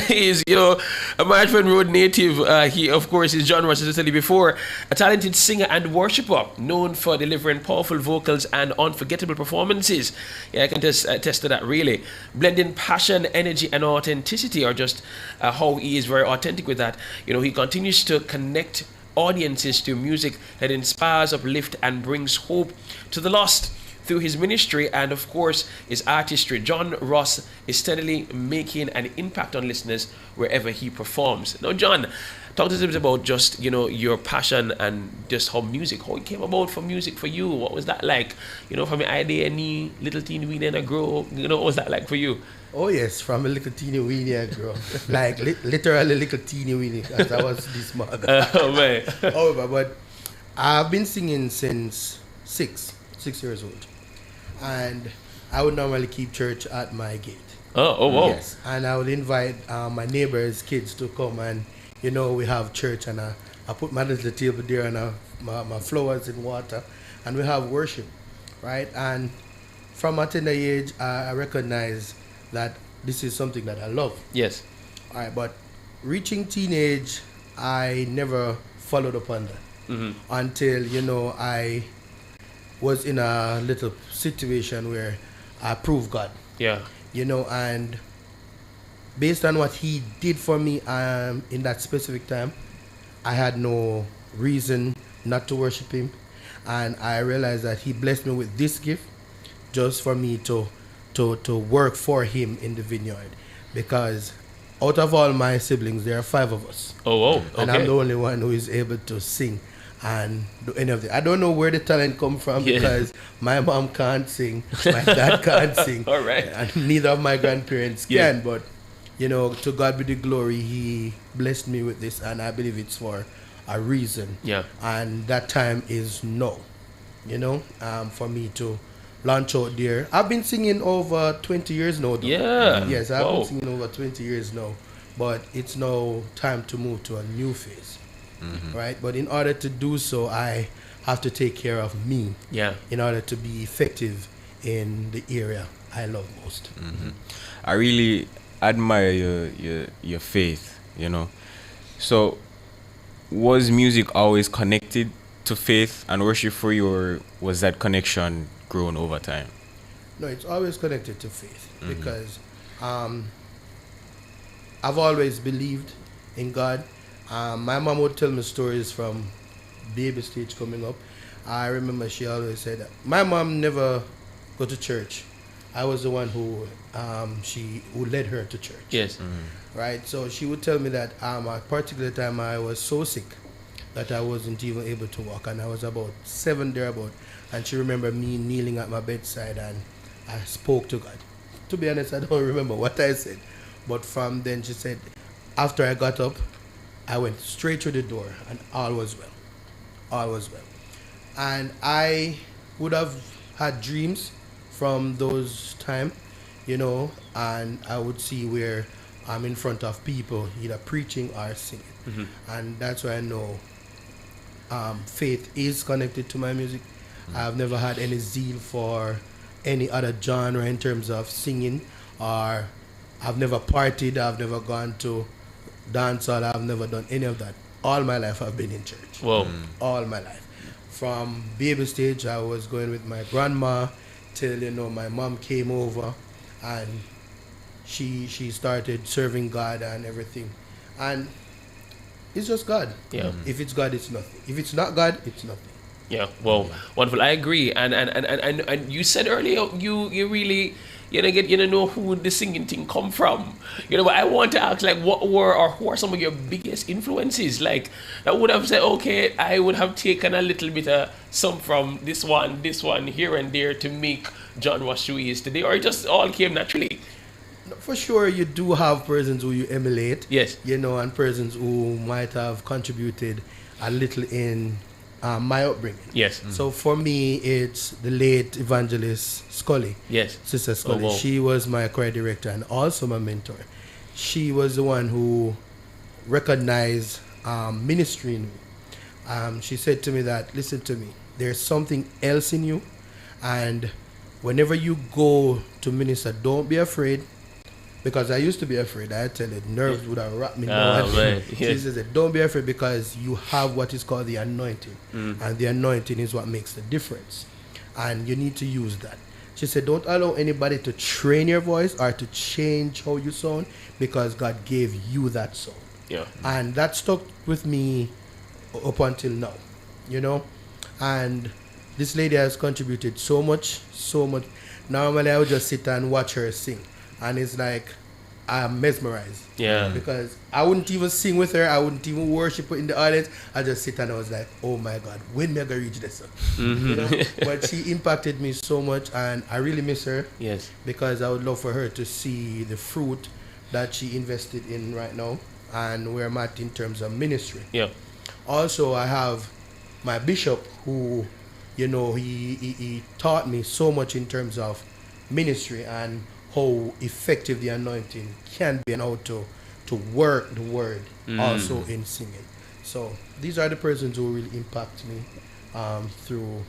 is, a Marchpen Road native. He, of course, is John Ross, as I said before, a talented singer and worshipper known for delivering powerful vocals and unforgettable performances. Yeah, I can attest to that, really. Blending passion, energy, and authenticity, or just how he is very authentic with that. He continues to connect audiences to music that inspires, uplifts, and brings hope to the lost. Through his ministry and, of course, his artistry, John Ross is steadily making an impact on listeners wherever he performs. Now, John, talk to us a bit about just, your passion and just how it came about for music for you. What was that like? From your idea, any little teeny weeny and grow up, what was that like for you? Oh yes, from a little teeny weeny I grew up. Like literally little teeny weeny, because I was this small. Oh man. However, but I've been singing since 6 years old. And I would normally keep church at my gate. Oh wow. Yes. And I would invite my neighbors' kids to come, and we have church, and I put my little table there and my flowers in water, and we have worship, right? And from a tender age, I recognize that this is something that I love. Yes. All right, but reaching teenage, I never followed up on that until, I was in a little situation where I proved God. Yeah. And based on what he did for me in that specific time, I had no reason not to worship him. And I realized that he blessed me with this gift. just for me to work for him in the vineyard, because out of all my siblings, there are 5 of us. Okay. And I'm the only one who is able to sing and do any of it. I don't know where the talent come from, because my mom can't sing, my dad can't sing, all right, and neither of my grandparents can. But you know, to God be the glory. He blessed me with this, and I believe it's for a reason. Yeah. And that time is now. You know, for me to launch out there. I've been singing over 20 years now, though. Yeah. Yes, I've been singing over 20 years now. But it's now time to move to a new phase. Right? But in order to do so, I have to take care of me. Yeah. In order to be effective in the area I love most. I really admire your faith, you know. So, was music always connected to faith and worship for you, or was that connection grown over time? No, it's always connected to faith, because I've always believed in God. My mom would tell me stories from baby stage coming up. I remember she always said that my mom never go to church. I was the one who led her to church. Yes. Right. So she would tell me that at a particular time I was so sick that I wasn't even able to walk, and I was about 7 thereabout. And she remembered me kneeling at my bedside, and I spoke to God. To be honest, I don't remember what I said, but from then she said, after I got up, I went straight through the door, and all was well. All was well. And I would have had dreams from those time, you know, and I would see where I'm in front of people, either preaching or singing. And that's why I know faith is connected to my music. I've never had any zeal for any other genre in terms of singing, or I've never partied, I've never gone to dance hall, I've never done any of that. All my life I've been in church. Whoa. All my life. From baby stage, I was going with my grandma till, you know, my mom came over, and she started serving God and everything. And it's just God. Yeah. If it's God, it's nothing. If it's not God, it's nothing. Yeah, well, wonderful. I agree. And you said earlier you really know who the singing thing come from. You know, but I want to ask, like, who are some of your biggest influences? Like, I would have said, okay, I would have taken a little bit of some from this one here and there to make John what he is today, or it just all came naturally. For sure, you do have persons who you emulate. Yes. You know, and persons who might have contributed a little in my upbringing. Yes. So for me, it's the late evangelist Scully. Yes. Sister Scully. Oh, wow. She was my choir director and also my mentor. She was the one who recognized ministry in me. She said to me that, listen to me, there's something else in you, and whenever you go to minister, don't be afraid. Because I used to be afraid. I tell you, nerves would have wrapped me. She says, don't be afraid, because you have what is called the anointing. And the anointing is what makes the difference. And you need to use that. She said, don't allow anybody to train your voice or to change how you sound, because God gave you that sound. Yeah. And that stuck with me up until now, you know. And this lady has contributed so much. Normally I would just sit and watch her sing. And it's like, I'm mesmerized. Yeah. Because I wouldn't even sing with her. I wouldn't even worship her in the audience. I just sit and I was like, oh my God, when am I going to reach this? You know? But she impacted me so much, and I really miss her. Yes. Because I would love for her to see the fruit that she invested in right now and where I'm at in terms of ministry. Yeah. Also, I have my bishop who, you know, he taught me so much in terms of ministry and how effective the anointing can be, and how to work the word also in singing. So these are the persons who really impact me through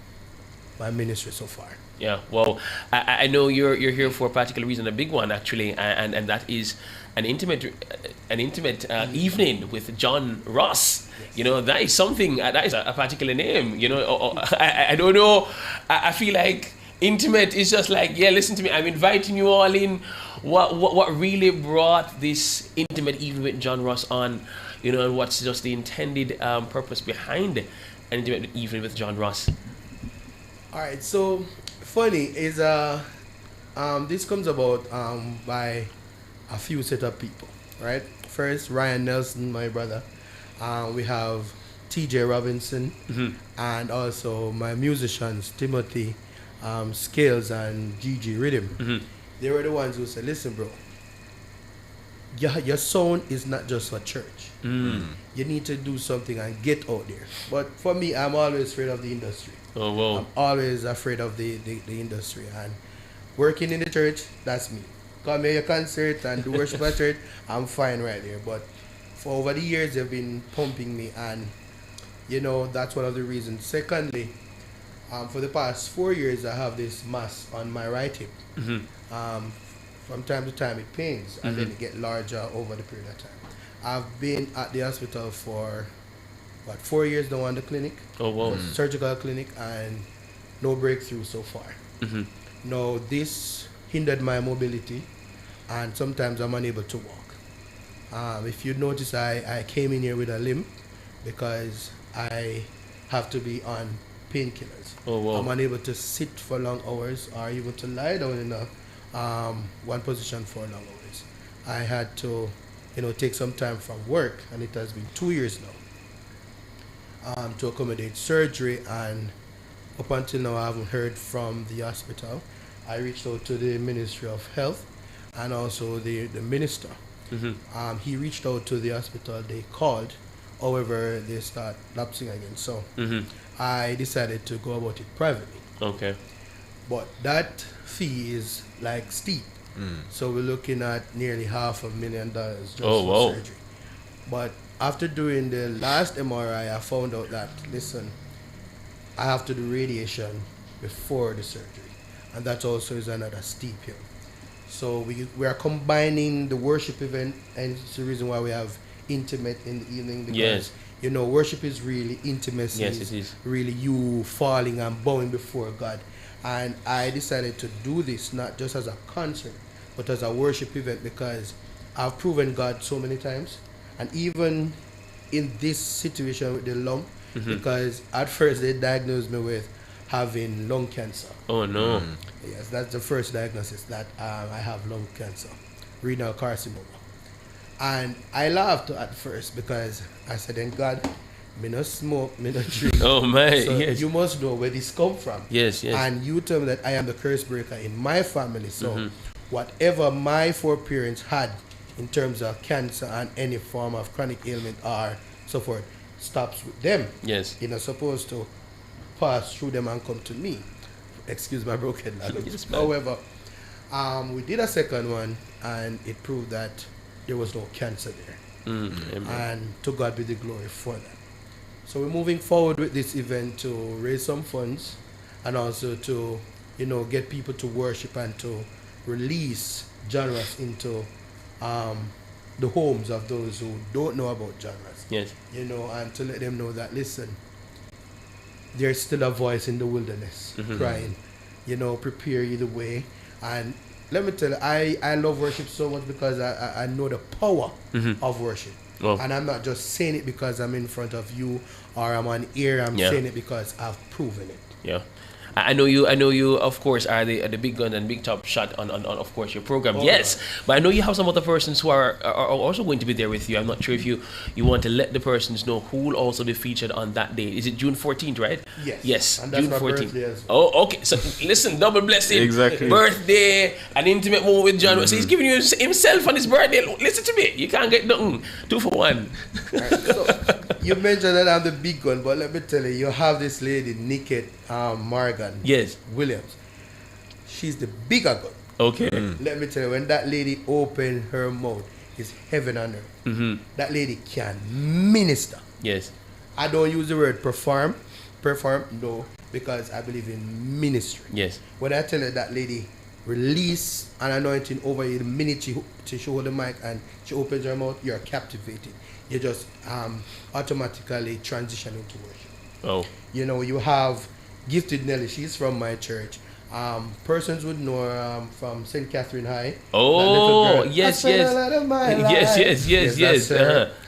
my ministry so far. Yeah, well, I know you're here for a particular reason, a big one actually, and that is an intimate evening with John Ross. Yes. You know, that is something. That is a particular name. You know, I don't know. I feel like intimate is just like, yeah, listen to me, I'm inviting you all in. What really brought this intimate evening with John Ross on, you know, and what's just the intended purpose behind an intimate evening with John Ross? All right, so funny is this comes about by a few set of people, right? First, Ryan Nelson, my brother. We have TJ Robinson, and also my musicians, Timothy Scales and Gigi Rhythm. They were the ones who said, listen, bro, your sound is not just for church. You need to do something and get out there. But for me, I'm always afraid of the industry. Oh, wow. I'm always afraid of the industry. And working in the church, that's me. Come here, your concert and do worship at church, I'm fine right there. But for over the years, they've been pumping me, and that's one of the reasons. Secondly, for the past 4 years, I have this mass on my right hip. From time to time, it pains, and then it gets larger over the period of time. I've been at the hospital for 4 years now on the clinic. Oh, wow. Surgical clinic, and no breakthrough so far. Now, this hindered my mobility, and sometimes I'm unable to walk. If you notice, I came in here with a limp because I have to be on painkillers. Oh, wow. I'm unable to sit for long hours or even to lie down in one position for long hours. I had to, take some time from work, and it has been 2 years now, to accommodate surgery, and up until now I haven't heard from the hospital. I reached out to the Ministry of Health and also the minister. He reached out to the hospital, they called, however they start lapsing again. So I decided to go about it privately. Okay. But that fee is like steep. So we're looking at nearly $500,000 just for surgery. But after doing the last MRI, I found out that, listen, I have to do radiation before the surgery. And that also is another steep hill. So we are combining the worship event, and it's the reason why we have intimate in the evening, because worship is really intimacy. Yes, it is. Really you falling and bowing before God. And I decided to do this not just as a concert, but as a worship event, because I've proven God so many times. And even in this situation with the lung, because at first they diagnosed me with having lung cancer. Oh, no. Yes, that's the first diagnosis, that I have lung cancer, renal carcinoma. And I laughed at first, because I said, then God, me no smoke, me no drink. Oh, man, so yes. you must know where this come from. Yes. And you tell me that I am the curse breaker in my family. So whatever my foreparents had in terms of cancer and any form of chronic ailment or so forth, stops with them. Yes. You're not supposed to pass through them and come to me. Excuse my broken language. Yes, however, we did a second one, and it proved that there was no cancer there. And to God be the glory for that. So we're moving forward with this event to raise some funds, and also to, get people to worship and to release genres into the homes of those who don't know about genres. Yes. And to let them know that, listen, there's still a voice in the wilderness crying, prepare you the way. And let me tell you, I love worship so much because I know the power of worship. Oh. And I'm not just saying it because I'm in front of you or I'm on air. I'm saying it because I've proven it. Yeah. I know you, of course, are the big gun and big top shot on of course, your program. Oh, yes. right. But I know you have some other persons who are also going to be there with you. I'm not sure if you want to let the persons know who will also be featured on that day. Is it June 14th, right? Yes. Yes, And that's June my 14th. birthday as well. Oh, okay. So listen, double blessing. Exactly. Birthday, an intimate moment with John. So he's giving you himself on his birthday. Listen to me. You can't get nothing. 2 for 1. Right. So, you mentioned that I'm the big gun, but let me tell you, you have this lady, Nikki Morgan. Yes. Williams. She's the bigger gun. Okay. Let me tell you, when that lady opened her mouth, it's heaven on earth. That lady can minister. Yes. I don't use the word perform, no, because I believe in ministry. Yes. When I tell you that lady release an anointing over you the minute she hold the mic and she opens her mouth, you're captivated. You just automatically transition into worship. Oh. You have Gifted Nelly. She's from my church. Persons would know her from St. Catherine High. Oh, yes. Yes.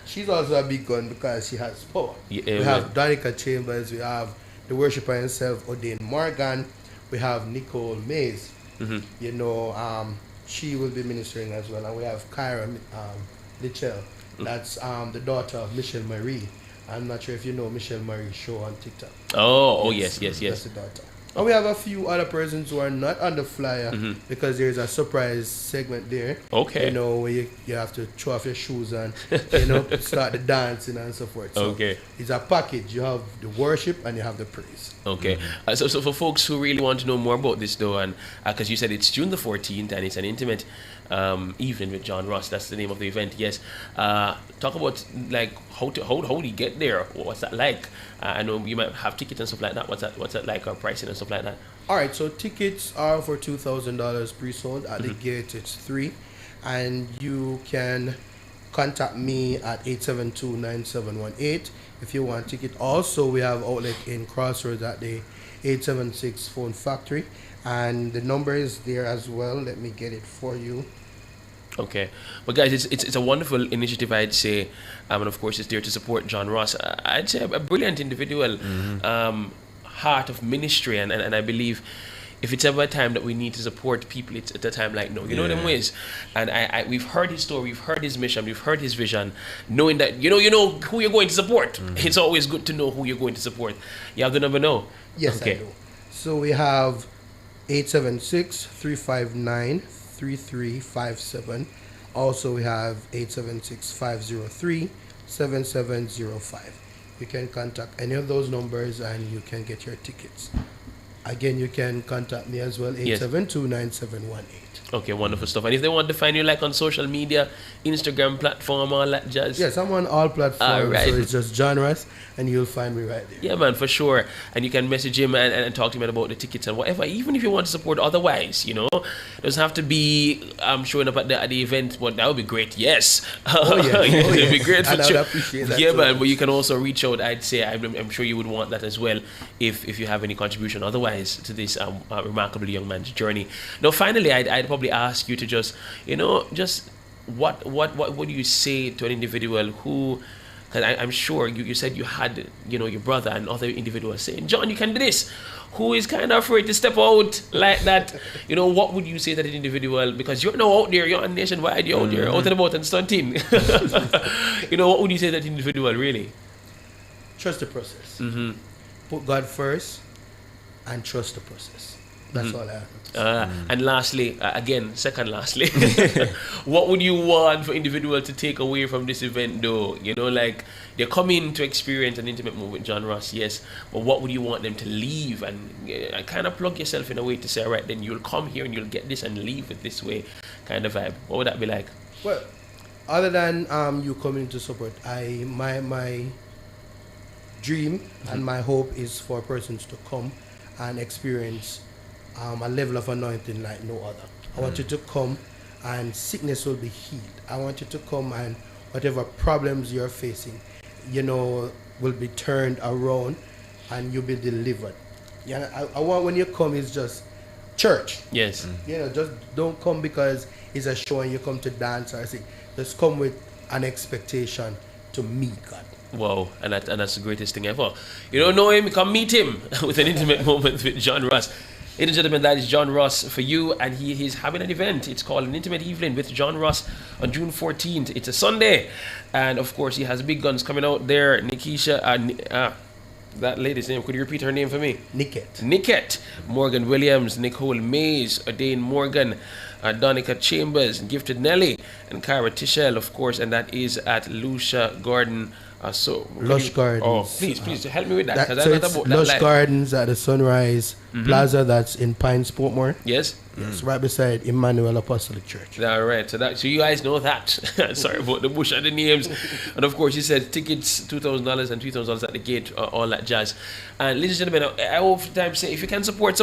She's also a big gun because she has power. Yeah, we have Donica Chambers. We have the worshiper himself, Odin Morgan. we have Nicole Mays. You know, she will be ministering as well. And we have Kyra Lichell. That's the daughter of Michelle Marie. I'm not sure if you know Michelle Marie's show on TikTok. Yes. That's the daughter. And we have a few other persons who are not on the flyer because there's a surprise segment there. Okay. You know, where you have to throw off your shoes and, start the dancing and so forth. So okay. It's a package. You have the worship and you have the praise. Okay. So for folks who really want to know more about this, though, and because you said it's June the 14th and it's an intimate evening with John Ross. That's the name of the event. Yes. Talk about like how do you get there? What's that like? I know you might have tickets and stuff like that. What's that like, or pricing and stuff like that? All right. So tickets are for $2,000 pre-sold. At the gate, it's $3,000, and you can contact me at 872-9718 if you want a ticket. Also, we have outlet in Crossroads at the 876 Phone Factory, and the number is there as well. Let me get it for you. Okay, but guys, it's a wonderful initiative, I'd say, and of course it's there to support John Ross. I'd say a brilliant individual, heart of ministry, and I believe if it's ever a time that we need to support people, it's at a time like now. You know them ways, and we've heard his story, we've heard his mission, we've heard his vision, knowing that you know who you're going to support. It's always good to know who you're going to support. You have the number now? Yes, okay. I do. So we have 876-359-3357. Also, we have 876-503-7705. You can contact any of those numbers and you can get your tickets. Again, you can contact me as well, 872-9718. Okay, wonderful stuff. And if they want to find you like on social media, Instagram platform, all that jazz? Yes, I'm on all platforms, so it's just John Ross, and you'll find me right there. Yeah, man, for sure. And you can message him and talk to him about the tickets and whatever, even if you want to support otherwise, you know. It doesn't have to be showing up at the event, but that would be great, yes. It would be great for sure. I appreciate that. Yeah, man, but you can also reach out, I'd say. I'm sure you would want that as well if you have any contribution otherwise to this remarkable young man's journey. Now, finally, I'd probably ask you to just what would you say to an individual who, because I'm sure you said you had your brother and other individuals saying, John, you can do this, who is kind of afraid to step out like that. What would you say to that individual, because you're now out there, you're on Nationwide, you're out there out and about and stunting. What would you say to that individual, really? Trust the process. Put God first and trust the process. That's all I have. And lastly, what would you want for individuals to take away from this event, though? Like they're coming to experience an intimate moment with John Ross, yes, but what would you want them to leave and kind of plug yourself in a way to say, all right, then you'll come here and you'll get this and leave it this way kind of vibe? What would that be like? Well, other than you coming to support, my dream and my hope is for persons to come and experience a level of anointing like no other. I want you to come and sickness will be healed. I want you to come and whatever problems you're facing, will be turned around and you'll be delivered. I want when you come is just church. Yes. Just don't come because it's a show and you come to dance or sing. Just come with an expectation to meet God. Wow, and that's the greatest thing ever. You don't know him, come meet him with an intimate moment with John Ross. Ladies and gentlemen, that is John Ross for you, and he's having an event. It's called an Intimate Evening with John Ross on June 14th. It's a Sunday, and of course he has big guns coming out there. Nikisha, that lady's name, could you repeat her name for me? Niket, Morgan Williams, Nicole Mays, Adane Morgan, Donica Chambers, Gifted Nelly, and Kyra Tischel, of course, and that is at Lucia Garden. Lush Gardens. Oh, please help me with that. It's Lush Gardens at the Sunrise Plaza. That's in Pines, Portmore. Yes. Yes, right beside Emmanuel Apostolic Church. All right. So you guys know that. Sorry about the bush and the names. And of course, you said tickets $2,000 and $3,000 at the gate. All that jazz. And ladies and gentlemen, I oftentimes say if you can support.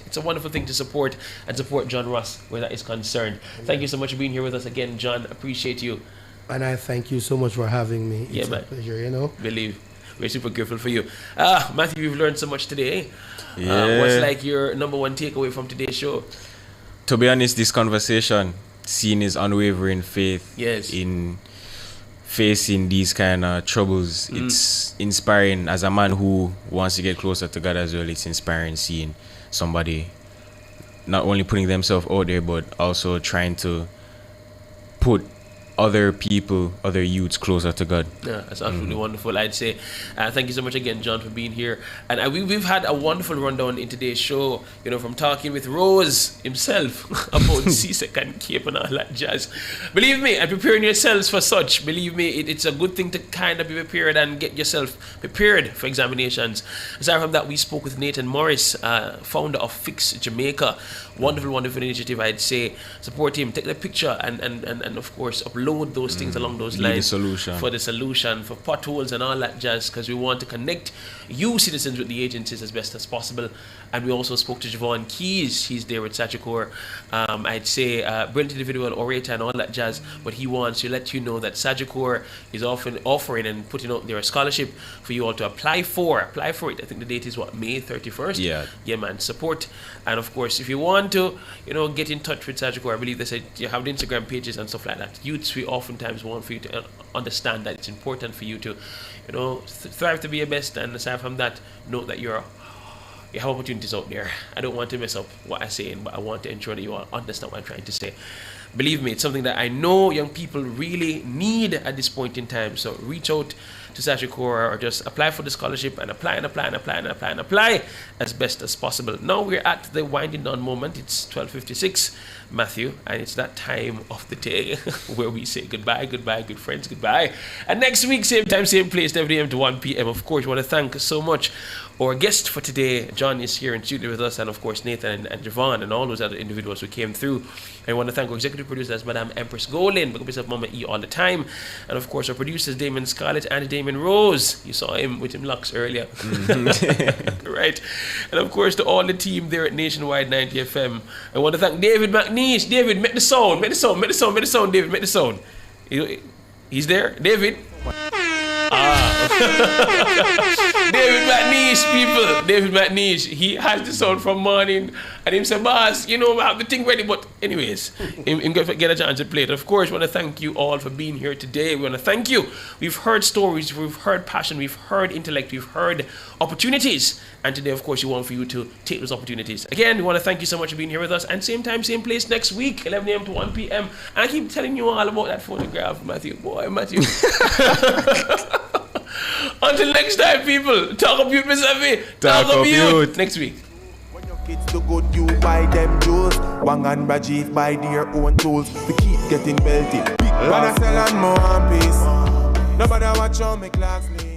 It's a wonderful thing to support and support John Ross where that is concerned. Thank you so much for being here with us again, John. Appreciate you. And I thank you so much for having me. It's a pleasure, Believe. We're super grateful for you. Matthew, we've learned so much today. What's like your number one takeaway from today's show? To be honest, this conversation, seeing his unwavering faith in facing these kind of troubles, it's inspiring. As a man who wants to get closer to God as well, it's inspiring seeing somebody not only putting themselves out there, but also trying to put other people, other youths closer to God. Yeah, that's absolutely wonderful. I'd say thank you so much again, John, for being here. And we've had a wonderful rundown in today's show, you know, from talking with Rose himself about CSEC and Cape and all that jazz. Believe me, and preparing yourselves for such, believe me, it's a good thing to kind of be prepared and get yourself prepared for examinations. Aside from that, we spoke with Nathan Morris, founder of Fix Jamaica. Wonderful initiative, I'd say. Support him, take the picture and of course upload those things along those lines for the solution, for potholes and all that jazz, because we want to connect you citizens with the agencies as best as possible. And we also spoke to Javon Keys. He's there with Sagicor. I'd say brilliant individual, orator and all that jazz, but he wants to let you know that Sagicor is often offering and putting out there a scholarship for you all to apply for it. I think the date is May 31st. Yeah, man, support. And of course, if you want to, you know, get in touch with Sagicor, I believe they said you have the Instagram pages and stuff like that. Youths, we oftentimes want for you to understand that it's important for you to, you know, thrive to be your best. And aside from that, note that you have opportunities out there. I don't want to mess up what I'm saying, but I want to ensure that you all understand what I'm trying to say. Believe me, it's something that I know young people really need at this point in time. So reach out to Sagicor or just apply for the scholarship and apply as best as possible. Now we're at the winding down moment. It's 12:56, Matthew, and it's that time of the day where we say goodbye, good friends, goodbye. And next week, same time, same place, 7 a.m. to 1 p.m. Of course, we want to thank so much our guest for today. John is here in studio with us, and of course Nathan and Javon and all those other individuals who came through. I want to thank our executive producers, Madame Empress Golin, big up yourself, Mama E all the time, and of course our producers, Damon Scarlett and Damon Rose. You saw him with him locks earlier. Right. And of course to all the team there at Nationwide 90 FM. I want to thank David McNeish. David, make the sound, David, make the sound. He's there, David. David McNeish, people. David McNeish, he has the sound from morning, and him say, boss, you know, I have the thing ready, but anyways, him get a chance to play it. Of course, we want to thank you all for being here today. We want to thank you. We've heard stories, we've heard passion, we've heard intellect, we've heard opportunities, and today, of course, we want for you to take those opportunities. Again, we want to thank you so much for being here with us, and same time, same place next week, 11 a.m. to 1 p.m. And I keep telling you all about that photograph, Matthew. Boy, Matthew. Until next time, people. Talk Up Yout, Miss Effie. Talk Up Yout. Next week. When your kids do good, you buy them jewels. Wang and Rajiv buy their own tools. We keep getting belted. When I sell on more piece, nobody watch on me class name.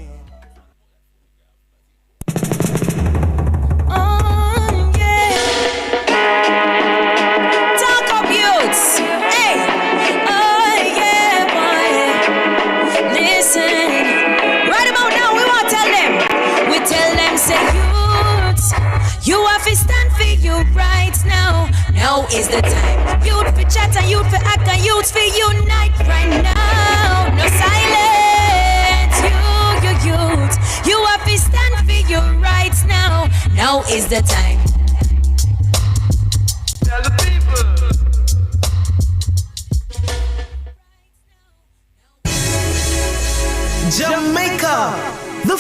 Now is the time. Youth for chat and youth for act and youth for unite right now. No silence, you youth. You have to stand for your rights now. Now is the time. Tell the people. Jamaica.